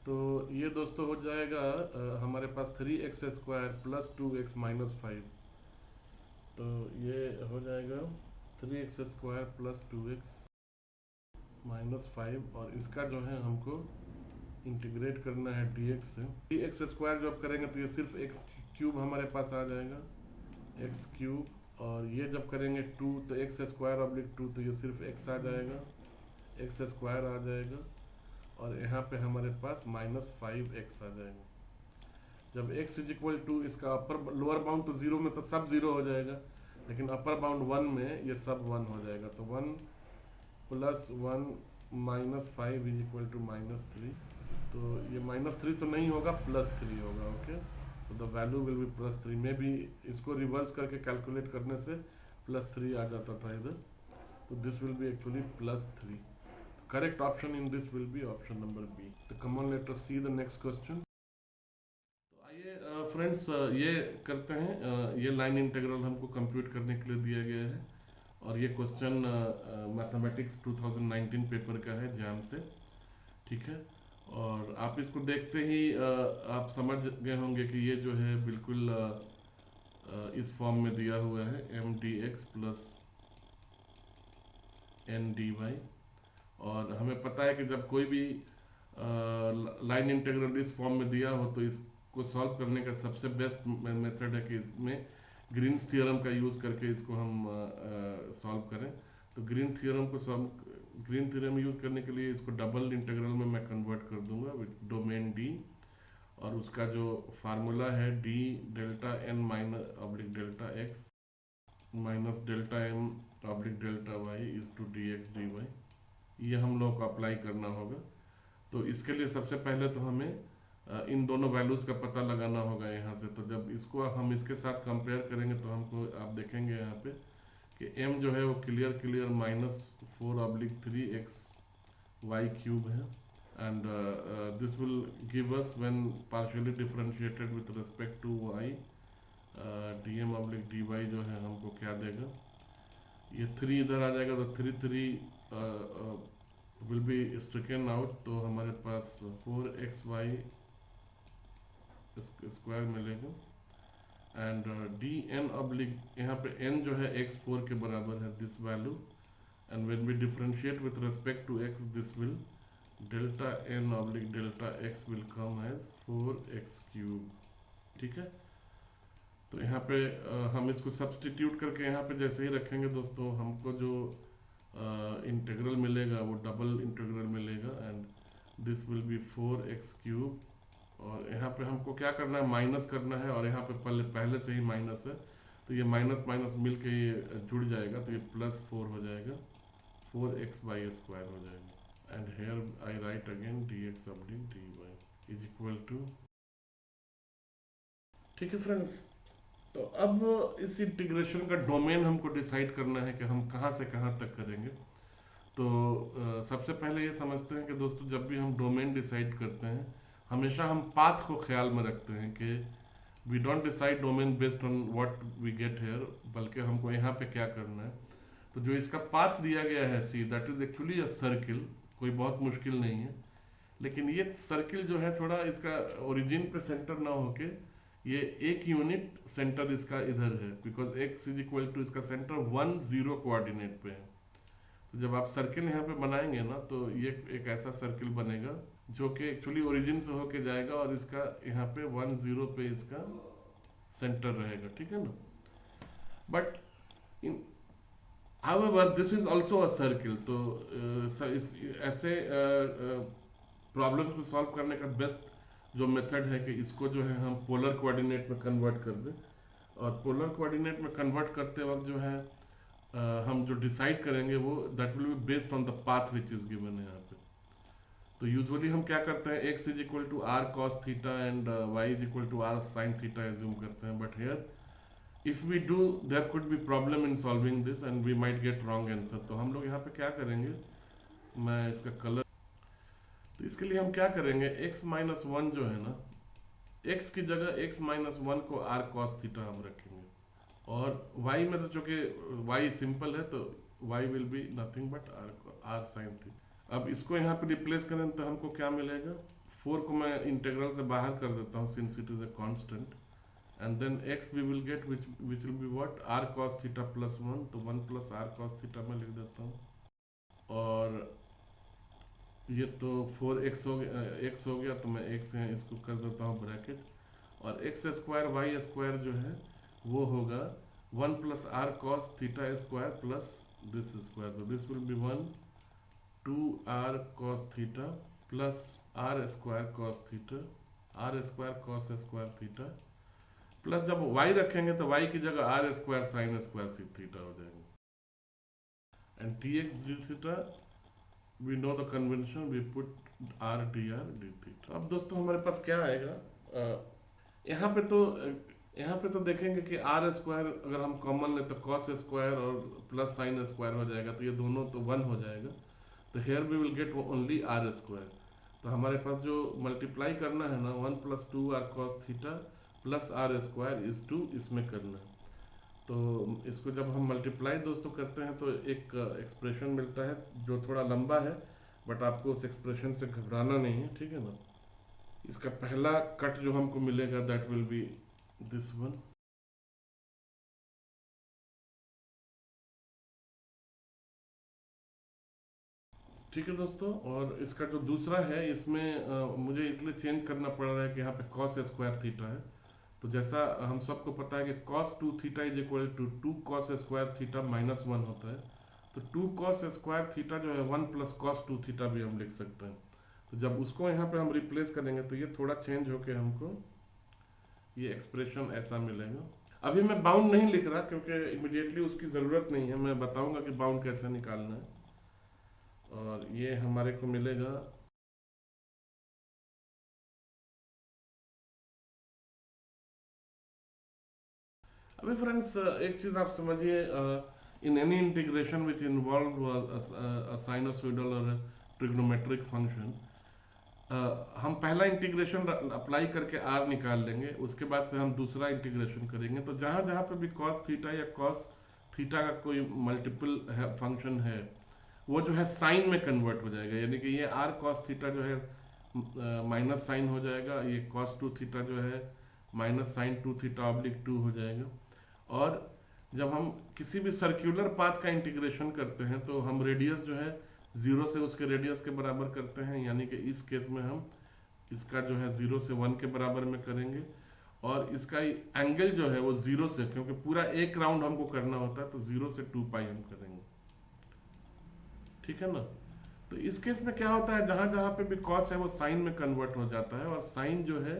तो ये दोस्तों हो जाएगा हमारे पास 3x square plus 2x minus 5। तो ये हो जाएगा 3x square plus 2x minus 5, और इसका जो है हमको इंटीग्रेट करना है dx से। dx स्क्वायर जब करेंगे तो ये सिर्फ x क्यूब हमारे पास आ जाएगा, x क्यूब, और ये जब करेंगे 2 तो x स्क्वायर ऑब्लिक 2, तो ये सिर्फ x आ जाएगा, x स्क्वायर आ जाएगा, और यहाँ पे हमारे पास माइनस 5x आ जाएगा। जब x इज इक्वल टू इसका अपर लोअर बाउंड तो 0 में तो सब 0 हो जाएगा, लेकिन अपर बाउंड 1 में ये सब 1 हो जाएगा। तो 1 plus 1 minus 5 is equal to minus 3। तो ये माइनस 3 तो नहीं होगा, प्लस 3 होगा। ओके, तो the value will be plus 3। में भी इसको रिवर्स करके कैलकुलेट करने से प्लस 3 आ जाता था इधर। तो this will be actually plus 3। correct option in this will be option number B. So come on, let us see the next question. तो आइए फ्रेंड्स ये करते हैं, ये लाइन इंटीग्रल हमको कंप्यूट करने के लिए दिया गया है और ये क्वेश्चन मैथमेटिक्स 2019 पेपर का है जैम से, ठीक है। और आप इसको देखते ही आप समझ गए होंगे कि ये जो है बिल्कुल इस फॉर्म में दिया हुआ है mdx प्लस dy, और हमें पता है कि जब कोई भी लाइन इंटीग्रल इस फॉर्म में दिया हो तो इसको सॉल्व करने का सबसे बेस्ट मेथड है कि इसमें ग्रीन्स थ्योरम का यूज़ करके इसको हम सॉल्व करें। तो ग्रीन थ्योरम यूज़ करने के लिए इसको डबल इंटीग्रल में मैं कन्वर्ट कर दूंगा विद डोमेन डी, और उसका जो फार्मूला है d delta n minus oblique delta x minus delta m oblique delta y is to d x d y, ये हम लोग को अप्लाई करना होगा। तो इसके लिए सबसे पहले तो हमें इन दोनों वैल्यूज़ का पता लगाना होगा यहाँ से। तो जब इसको हम इसके साथ कंपेयर करेंगे तो हमको आप देखेंगे यहाँ पे कि m जो है वो क्लियर -4/3x y क्यूब है, and this will give us when partially differentiated with respect to y dm/dy जो है हमको क्या देगा, ये 3 इधर आ जाएगा तो 3 विल बी स्ट्रिकन आउट, तो हमारे पास 4xy स्क्वायर मिलेगा, एंड dn/ यहाँ पे n जो है x4 के बराबर है this value, and when we differentiate with respect to x this will delta n/डेल्टा x will come as 4x³, ठीक है। तो यहाँ पे हम इसको सब्सटीट्यूट करके यहाँ पे जैसे ही रखेंगे दोस्तों, हमको जो इंटीग्रल मिलेगा वो डबल इंटीग्रल मिलेगा, and this will B 4x³, और यहाँ पे हमको क्या करना है, माइनस करना है, और यहाँ पे पहले से ही माइनस है तो ये माइनस माइनस मिल के ये जुड़ जाएगा तो ये +4 हो जाएगा, 4x/² हो जाएगा, and here I write again dx/dy is equal to, ठीक है फ्रेंड्स। तो अब इस इंटीग्रेशन का डोमेन हमको डिसाइड करना है कि हम कहाँ से कहाँ तक करेंगे। तो सबसे पहले ये समझते हैं कि दोस्तों जब भी हम डोमेन डिसाइड करते हैं हमेशा हम पाथ को ख्याल में रखते हैं कि we don't decide domain based on what we get here, बल्कि हमको यहाँ पे क्या करना है। तो जो इसका पाथ दिया गया है c, that is actually a circle, कोई बहुत मुश्किल नहीं है, लेकिन ये सर्किल जो है थोड़ा इसका ओरिजिन पे सेंटर ना होके ये एक यूनिट सेंटर इसका इधर है, because x is equal to इसका सेंटर 1 0 कोऑर्डिनेट पे है। तो जब आप सर्किल यहाँ पे बनाएंगे ना तो ये एक ऐसा सर्किल बनेगा जो कि एक्चुअली ओरिजिन से होके जाएगा और इसका यहाँ पे 1 0 पे इसका सेंटर रहेगा, ठीक है ना। But in however this is also a circle, तो ऐसे प्रॉब्लम्स को सॉल्व करने का बेस्ट जो मेथड है कि इसको जो है हम पोलर कोऑर्डिनेट में कन्वर्ट कर दें, और पोलर कोऑर्डिनेट में कन्वर्ट करते वक्त जो है हम जो डिसाइड करेंगे वो that will be based on the path which is given है यहाँ पे। तो यूजुअली हम क्या करते हैं, x is equal to r cos theta and y is equal to r sin theta assume करते हैं, but here if we do there could be problem in solving this and we might get wrong answer. तो हम लोग यहाँ पे क्या करेंगे, मैं इसका कलर, तो इसके लिए हम क्या करेंगे, x-1 जो है ना, x की जगह x-1 को r cos थीटा हम रखेंगे, और y में तो चूंकि y सिंपल है तो y will be nothing but r sin theta. अब इसको यहाँ पे रिप्लेस करें तो हमको क्या मिलेगा, 4 को मैं इंटीग्रल से बाहर कर देता हूँ since it is a constant, and then x we will get which will be what, r cos theta +1, तो 1 + r cos थीटा में लिख देता हूँ, और ये तो 4x हो गया, x हो गया, तो मैं x है इसको कर देता हूँ ब्रैकेट, और x² y² जो है वो होगा 1 + r cos theta square plus this square, तो this will be 1 2r cos theta plus r² cos theta, r² cos square theta, plus जब y रखेंगे तो y की जगह r² sin स्क्वायर थीटा हो जाएगा, and dx d theta we know the convention, we put r dr d theta. अब दोस्तों हमारे पास क्या आएगा, यहाँ पे तो देखेंगे कि r² अगर हम कॉमन ले तो cos स्क्वायर और प्लस sin स्क्वायर हो जाएगा, तो ये दोनों तो 1 हो जाएगा, तो here we will get only r square. तो हमारे पास जो मल्टीप्लाई करना है ना 1 + 2r cos theta plus r square is to इसमें करना है। तो इसको जब हम मल्टीप्लाई दोस्तों करते हैं तो एक एक्सप्रेशन मिलता है जो थोड़ा लंबा है, बट आपको उस एक्सप्रेशन से घबराना नहीं है, ठीक है ना। इसका पहला कट जो हमको मिलेगा that will B this one. ठीक है दोस्तों, और इसका जो दूसरा है इसमें मुझे इसलिए चेंज करना पड़ रहा है कि यहाँ पे cos स्क्वायर थीटा है। तो जैसा हम सबको पता है कि cos 2 theta is equal to 2 cos square theta -1 होता है। तो 2 cos स्क्वायर थीटा जो है 1 + cos 2 थीटा भी हम लिख सकते हैं। तो जब उसको यहाँ पे हम रिप्लेस करेंगे तो ये थोड़ा चेंज होके हमको ये एक्सप्रेशन ऐसा मिलेगा। अभी मैं बाउंड नहीं लिख रहा क्योंकि इमिडिएटली उसकी ज़रूरत नहीं है, मैं बताऊंगा कि बाउंड कैसे निकालना है। और ये हमारे को मिलेगा अभी फ्रेंड्स एक चीज़ आप समझिए, in any integration which involve sinusoidal और ट्रिग्नोमेट्रिक फंक्शन, हम पहला इंटीग्रेशन अप्लाई करके आर निकाल लेंगे, उसके बाद से हम दूसरा इंटीग्रेशन करेंगे। तो जहाँ जहाँ पे भी cos थीटा या cos थीटा का कोई मल्टीपल फंक्शन है वो जो है साइन में कन्वर्ट हो जाएगा, यानी कि ये r cos थीटा जो है माइनस साइन हो जाएगा, ये cos 2 थीटा जो है माइनस साइन 2 थीटा ऑब्लिक 2 हो जाएगा। और जब हम किसी भी सर्कुलर पाथ का इंटीग्रेशन करते हैं तो हम रेडियस जो है 0 से उसके रेडियस के बराबर करते हैं, यानी कि इस केस में हम इसका जो है 0 से 1 के बराबर में करेंगे। और इसका एंगल जो है वो 0 से, क्योंकि पूरा एक राउंड हमको करना होता है, तो 0 से 2 पाई हम करेंगे, ठीक है ना। तो इस केस में क्या होता है, जहां जहां पे भी कॉस है वो साइन में कन्वर्ट हो जाता है, और साइन जो है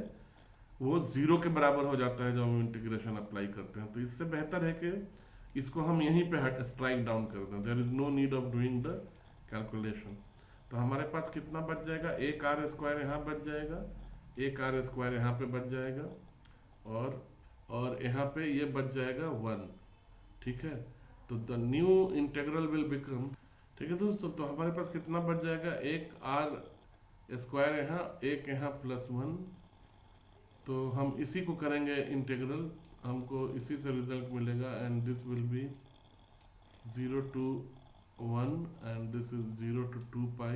वो 0 के बराबर हो जाता है जब हम इंटीग्रेशन अप्लाई करते हैं। तो इससे बेहतर है कि इसको हम यहीं पे हट स्ट्राइक डाउन कर दें, there is no need of doing the calculation. तो हमारे पास कितना बच जाएगा, एक आर स्क्वायर यहाँ बच जाएगा, एक आर स्क्वायर यहाँ पे बच जाएगा, और यहाँ पे ये बच जाएगा 1, ठीक है। तो the new integral will become, ठीक है दोस्तों, तो हमारे पास कितना बच जाएगा, एक आर स्क्वायर यहाँ, एक यहाँ +1। तो हम इसी को करेंगे इंटीग्रल, हमको इसी से रिजल्ट मिलेगा, and this will be 0 to 1 and this is 0 to 2 pi,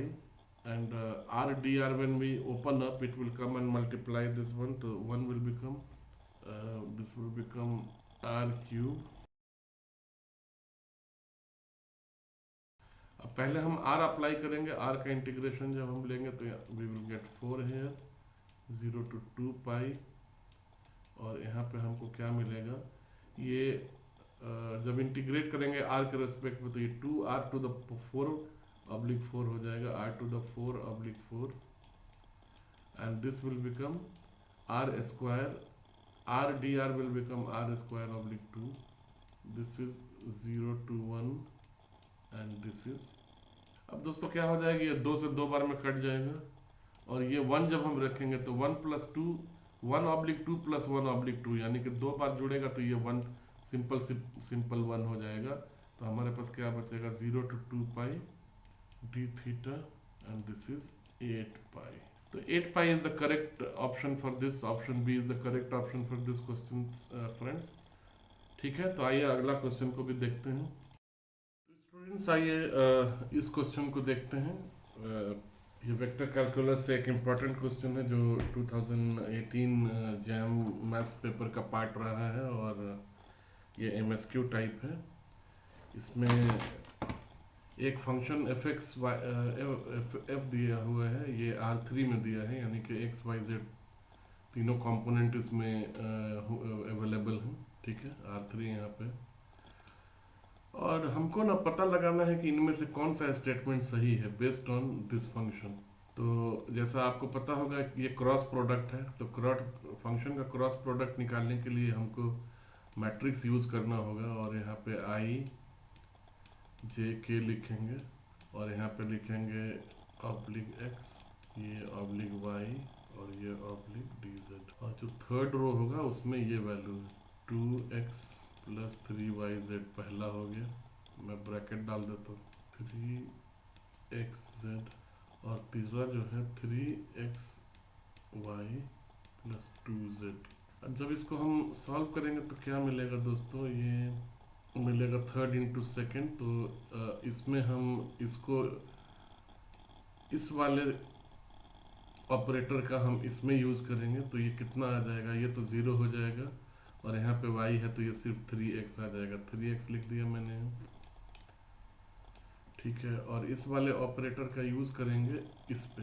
and r dr when we open up it will come and multiply this one, so 1 will become this will become r cube। अब पहले हम r apply करेंगे, r का integration जब हम लेंगे तो we will get 4 here 0 to 2 pi, और यहाँ पे हमको क्या मिलेगा, ये जब इंटीग्रेट करेंगे r के रेस्पेक्ट में तो ये 2r to the 4 ऑब्लिक 4 हो जाएगा, r to the 4 oblique 4, and this will become r square, r dr will become r square oblique 2, this is 0 to 1 and this is, अब दोस्तों क्या हो जाएगा, ये 2 से 2 बार में कट जाएगा, और ये 1 जब हम रखेंगे तो 1 + 2 1 ऑब्लिक 2 + 1 ऑब्लिक 2, यानी कि 2 बार जुड़ेगा तो ये 1 सिंपल 1 हो जाएगा। तो हमारे पास क्या बचेगा, 0 to 2 pi d theta, and this is 8 pi. तो 8 pi is the correct option for this, option B is the correct option for this question friends, ठीक है। तो आइए अगला क्वेश्चन को भी देखते हैं। तो स्टूडेंट्स आइए इस क्वेश्चन को देखते हैं। ये वेक्टर कैलकुलस से एक इम्पॉर्टेंट क्वेश्चन है जो 2018 जैम मैथ्स पेपर का पार्ट रहा है, और ये MSQ टाइप है। इसमें एक फंक्शन f दिया हुआ है, ये R3 में दिया है, यानी कि x y z तीनों कंपोनेंट इसमें अवेलेबल हैं, ठीक है, R3 यहाँ पे। और हमको ना पता लगाना है कि इनमें से कौन सा स्टेटमेंट सही है बेस्ड ऑन दिस फंक्शन। तो जैसा आपको पता होगा ये क्रॉस प्रोडक्ट है, तो फंक्शन का क्रॉस प्रोडक्ट निकालने के लिए हमको मैट्रिक्स यूज़ करना होगा, और यहाँ पे i j k लिखेंगे, और यहाँ पे लिखेंगे ऑब्लिक x, ये ऑब्लिक y, और ये ऑब्लिक dz, और जो थर्ड रो होगा उसमें ये वैल्यू है 2x + 3yz पहला हो गया, मैं ब्रैकेट डाल देता हूँ, 3 एक्स जेड, और तीसरा जो है 3x y प्लस 2z। अब जब इसको हम सॉल्व करेंगे तो क्या मिलेगा दोस्तों, ये मिलेगा थर्ड इंटू सेकेंड। तो इसमें हम इसको इस वाले ऑपरेटर का हम इसमें यूज़ करेंगे, तो ये कितना आ जाएगा, ये तो ज़ीरो हो जाएगा, और यहाँ पे y है तो ये सिर्फ 3x आ जाएगा। 3x लिख दिया मैंने, ठीक है। और इस वाले ऑपरेटर का यूज़ करेंगे इस पे,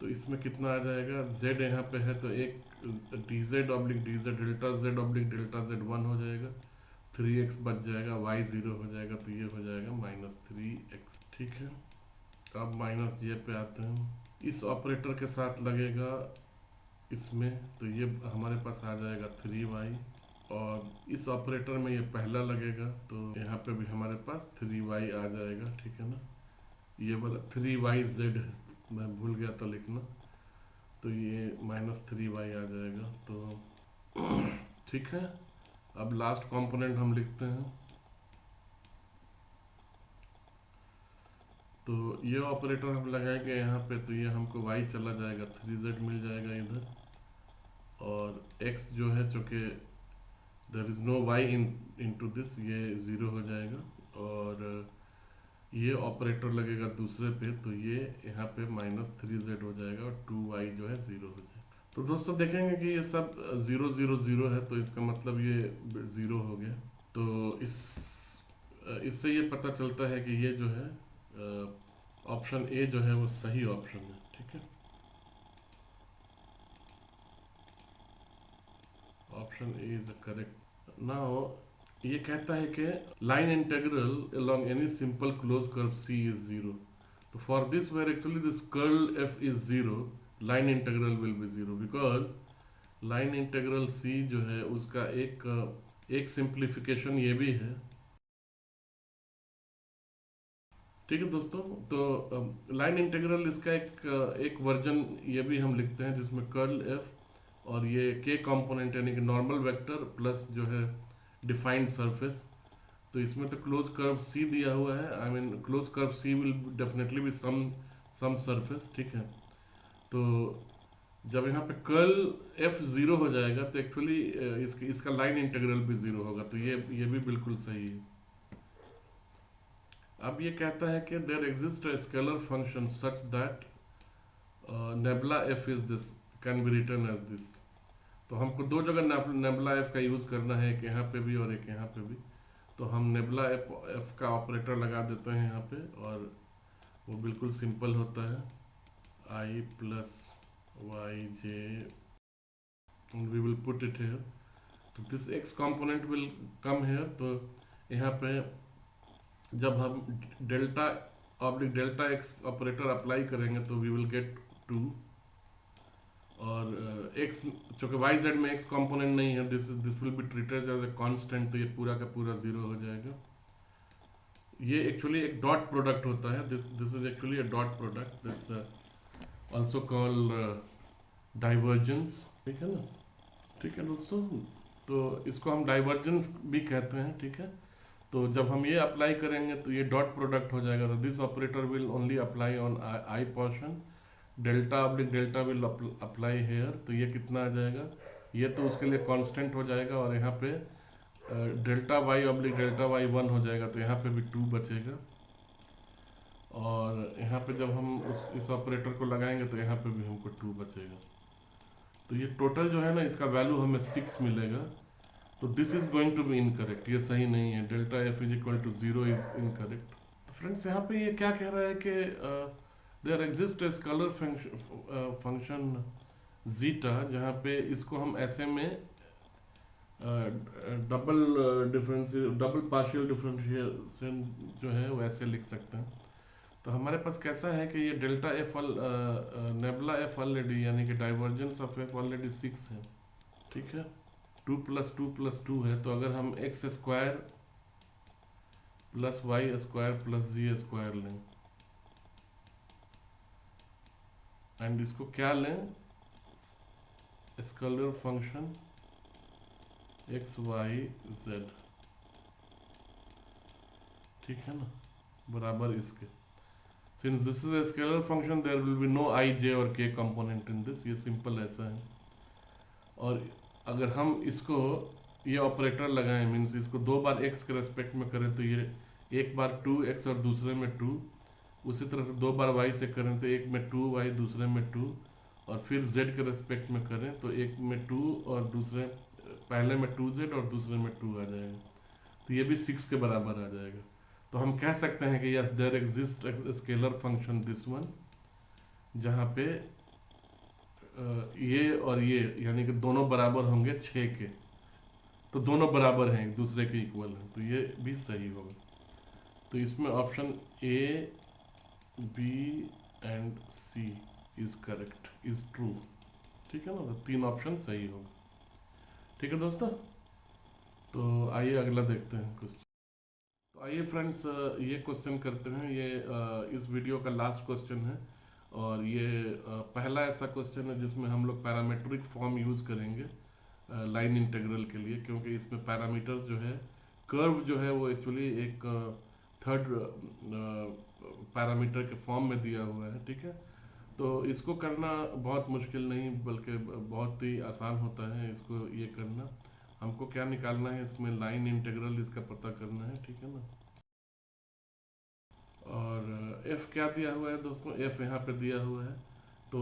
तो इसमें कितना आ जाएगा, z यहाँ पे है तो एक dz oblique dz delta z oblique delta z 1 हो जाएगा, 3x बच जाएगा, y 0 हो जाएगा, तो ये हो जाएगा -3x, ठीक है। अब माइनस ये पे आते हैं, इस ऑपरेटर के साथ लगेगा इसमें, तो ये हमारे पास आ जाएगा 3y, और इस ऑपरेटर में ये पहला लगेगा तो यहाँ पे भी हमारे पास 3y आ जाएगा, ठीक है ना। ये वाला 3yz है, मैं भूल गया था लिखना, तो ये -3y आ जाएगा, तो ठीक है। अब लास्ट कंपोनेंट हम लिखते हैं, तो ये ऑपरेटर हम लगाएंगे यहाँ पे, तो ये हमको y चला जाएगा, 3z मिल जाएगा इधर, और x जो है चूँकि there is no y into this, ये 0 हो जाएगा, और ये ऑपरेटर लगेगा दूसरे पे, तो ये यहाँ पे -3z हो जाएगा, और 2y जो है 0 हो जाएगा। तो दोस्तों देखेंगे कि ये सब 0 0 0 है, तो इसका मतलब ये 0 हो गया। तो इससे ये पता चलता है कि ये जो है ऑप्शन ए जो है वो सही ऑप्शन है, ठीक है। Option A is correct. Now ये कहता है कि line integral along any simple closed curve C is 0. तो for this where actually this curl f is 0, line integral will be 0, because line integral C जो है उसका एक सिंप्लीफिकेशन ये भी है, ठीक है दोस्तों। तो लाइन इंटीग्रल इसका एक वर्जन ये भी हम लिखते हैं जिसमें कर्ल f और ये k कंपोनेंट यानी कि नॉर्मल वेक्टर प्लस जो है डिफाइंड सरफेस। तो इसमें तो क्लोज कर्व C दिया हुआ है, I mean close curve C will definitely be some surface, ठीक है। तो जब यहाँ पे कर्ल f 0 हो जाएगा तो एक्चुअली इसका लाइन इंटीग्रल भी 0 होगा, तो ये भी बिल्कुल सही है। अब ये कहता है कि there exist a scalar function such that nabla f is this can be return as this. तो हमको दो जगह नेबुला f का यूज करना है, एक यहाँ पे भी और एक यहाँ पे भी। तो हम नेबुला f का ऑपरेटर लगा देते हैं यहाँ पे, और वो बिल्कुल सिंपल होता है, i plus y j, we will put it here. तो this x component will come here. तो यहाँ पे जब हम delta oblique delta x operator apply करेंगे तो वी विल गेट 2, और x चूँकि वाई जेड में x कंपोनेंट नहीं है, this will be treated as a constant, तो ये पूरा का पूरा 0 हो जाएगा। ये एक्चुअली एक डॉट प्रोडक्ट होता है, this is actually a dot product, this also call divergence, ठीक है ना। ठीक है दोस्तों, तो इसको हम डाइवर्जेंस भी कहते हैं, ठीक है। तो जब हम ये अप्लाई करेंगे तो ये डॉट प्रोडक्ट हो जाएगा, तो this operator will only apply on I portion, delta oblique delta will apply hair. तो ये कितना आ जाएगा, ये तो उसके लिए कांस्टेंट हो जाएगा, और यहाँ पे delta y oblique delta y 1 हो जाएगा, तो यहाँ पे भी 2 बचेगा। और यहाँ पे जब हम इस ऑपरेटर को लगाएंगे तो यहाँ पे भी हमको 2 बचेगा। तो ये टोटल जो है ना, इसका वैल्यू हमें 6 मिलेगा। तो this is going to be incorrect, ये सही नहीं है, delta f is equal to 0 is incorrect. तो फ्रेंड्स यहाँ पे ये क्या कह रहा है कि there exist a scalar function zeta, जहाँ पे इसको हम ऐसे में डबल पार्शियल डिफरेंशिएशन जो है वैसे लिख सकते हैं। तो हमारे पास कैसा है कि ये delta F nebula F already यानी कि डाइवर्जेंस ऑफ एफ ऑलरेडी 6 है, ठीक है। 2 + 2 है, तो अगर हम x square plus y square plus z square लें, एंड इसको क्या लें, scalar function x y z, ठीक है ना। बराबर इसके। Since this is a scalar function there will be no i j और के कंपोनेंट इन दिस, ये सिंपल ऐसा है। और अगर हम इसको ये ऑपरेटर लगाएं, मीन्स इसको दो बार एक्स के रेस्पेक्ट में करें तो ये एक बार 2x और दूसरे में 2, उसी तरह से दो बार y से करें तो एक में 2y दूसरे में 2, और फिर z के रेस्पेक्ट में करें तो एक में 2 और दूसरे पहले में 2z और दूसरे में 2 आ जाएगा, तो ये भी 6 के बराबर आ जाएगा। तो हम कह सकते हैं कि yes there exist scalar function this one, जहाँ पे ये और ये यानी कि दोनों बराबर होंगे 6 के, तो दोनों बराबर हैं, एक दूसरे के इक्वल हैं, तो ये भी सही होगा। तो इसमें option A, B and C is correct, is true. ठीक है ना, तो 3 ऑप्शन सही होगा। ठीक है दोस्तों, तो आइए अगला देखते हैं क्वेश्चन। तो आइए फ्रेंड्स, ये क्वेश्चन करते हैं। ये इस वीडियो का लास्ट क्वेश्चन है, और ये पहला ऐसा क्वेश्चन है जिसमें हम लोग पैरामीट्रिक फॉर्म यूज़ करेंगे लाइन इंटीग्रल के लिए, क्योंकि इसमें पैरामीटर्स जो है, कर्व जो है वो एक्चुअली एक थर्ड पैरामीटर के फॉर्म में दिया हुआ है। ठीक है, तो इसको करना बहुत मुश्किल नहीं बल्कि बहुत ही आसान होता है इसको ये करना। हमको क्या निकालना है, इसमें लाइन इंटीग्रल इसका पता करना है। ठीक है ना, और f क्या दिया हुआ है दोस्तों, f यहाँ पे दिया हुआ है। तो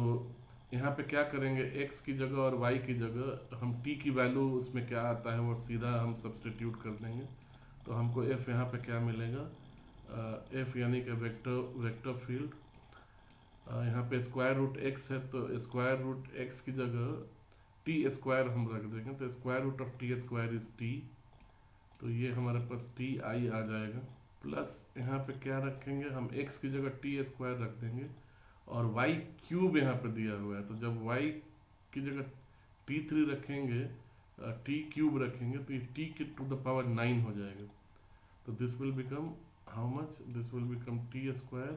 यहाँ पे क्या करेंगे, x की जगह और y की जगह हम t की वैल्यू उसमें क्या आता है वो सीधा हम सब्सटीट्यूट कर देंगे। तो हमको f यहाँ पे क्या मिलेगा, f यानी कि वेक्टर फील्ड, यहाँ पे स्क्वायर रूट x है, तो स्क्वायर रूट x की जगह t स्क्वायर हम रख देंगे, तो square root of t square is t, तो ये हमारे पास ti आ जाएगा। प्लस यहाँ पे क्या रखेंगे हम, x की जगह t स्क्वायर रख देंगे, और y क्यूब यहाँ पे दिया हुआ है, तो जब y की जगह t3 रखेंगे, t क्यूब रखेंगे, तो ये t की टू द पावर 9 हो जाएगा। तो this will become how much, this will become t square,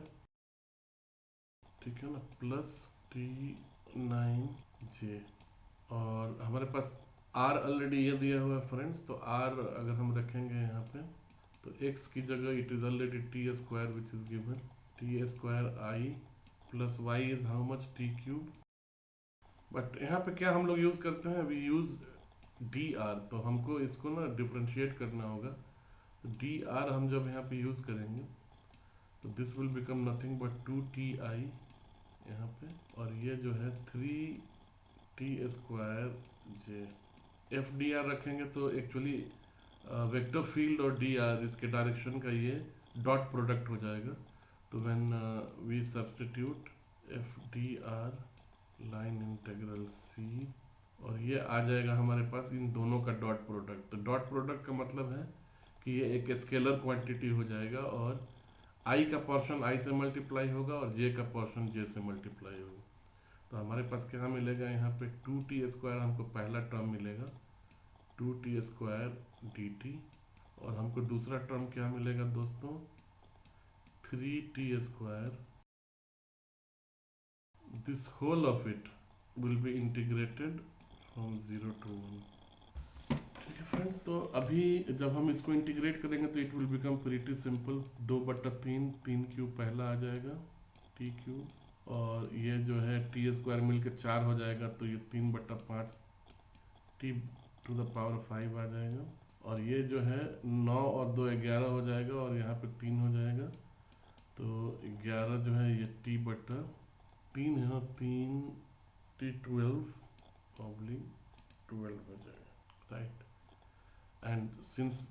ठीक है ना, प्लस t9j, और हमारे पास r ऑलरेडी ये दिया हुआ है फ्रेंड्स, तो r अगर हम रखेंगे यहाँ पे, तो x की जगह it is already t square which is given, t square i plus y is how much, t cube. But यहाँ पे क्या हम लोग यूज करते हैं, वी यूज dr, तो हमको इसको ना डिफ्रेंशिएट करना होगा। तो dr हम जब यहाँ पे यूज करेंगे तो this will become nothing but 2ti यहाँ पे, और ये जो है 3t square j। F D R रखेंगे तो एक्चुअली वेक्टर फील्ड और डी आर इसके डायरेक्शन का ये डॉट प्रोडक्ट हो जाएगा। तो when we substitute F D R line integral C, और ये आ जाएगा हमारे पास इन दोनों का डॉट प्रोडक्ट। तो डॉट प्रोडक्ट का मतलब है कि ये एक स्केलर क्वांटिटी हो जाएगा, और आई का पोर्शन आई से मल्टीप्लाई होगा और जे का पोर्शन जे से मल्टीप्लाई होगा। तो हमारे पास क्या मिलेगा, यहाँ पे 2t स्क्वायर हमको पहला टर्म मिलेगा, 2t स्क्वायर dt, और हमको दूसरा टर्म क्या मिलेगा दोस्तों, 3t square, this whole of it will be integrated from 0 to 1। ठीक है फ्रेंड्स, तो अभी जब हम इसको इंटीग्रेट करेंगे तो it will become pretty simple, 2/3, 3 cube पहला आ जाएगा, t क्यूब, और ये जो है टी स्क्वायर मिलकर 4 हो जाएगा, तो ये 3/5 t टू द पावर 5 आ जाएगा, और ये जो है 9 और 2 11 हो जाएगा, और यहाँ पे 3 हो जाएगा, तो 11 जो है ये t/3 है, 3t12 हो जाएगा, right. And since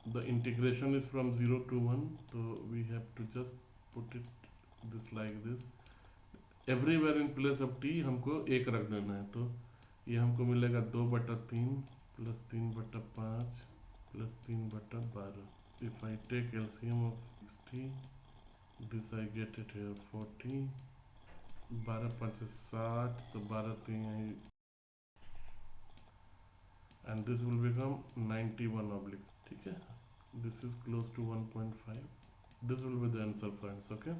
the integration is from 0 to 1, तो we have to just put it this like this, everywhere in place of t हमको 1 रख देना है। तो ये हमको मिलेगा 2/3 plus 3/5 plus 3/12। If I take LCM of 60, this I get it here 40, 12×5 = 60, so 12×3 and this will become 91/, ठीक है, this is close to 1.5, this will be the answer friends, okay।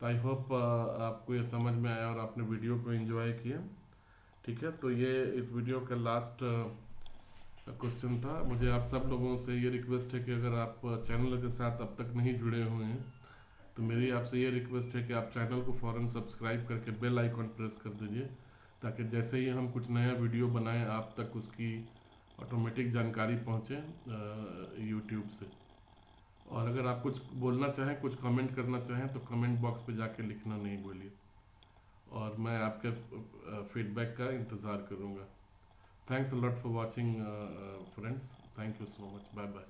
तो आई होप आपको ये समझ में आया और आपने वीडियो को एंजॉय किया। ठीक है, तो ये इस वीडियो का लास्ट क्वेश्चन था। मुझे आप सब लोगों से ये रिक्वेस्ट है कि अगर आप चैनल के साथ अब तक नहीं जुड़े हुए हैं तो मेरी आपसे ये रिक्वेस्ट है कि आप चैनल को फ़ौरन सब्सक्राइब करके बेल आइकॉन प्रेस कर दीजिए, ताकि जैसे ही हम कुछ नया वीडियो बनाएं आप तक उसकी ऑटोमेटिक जानकारी पहुंचे यूट्यूब से। और अगर आप कुछ बोलना चाहें, कुछ कमेंट करना चाहें तो कमेंट बॉक्स पे जाके लिखना नहीं भूलिए, और मैं आपके फीडबैक का इंतज़ार करूँगा। Thanks a lot for watching friends, thank you so much, bye bye.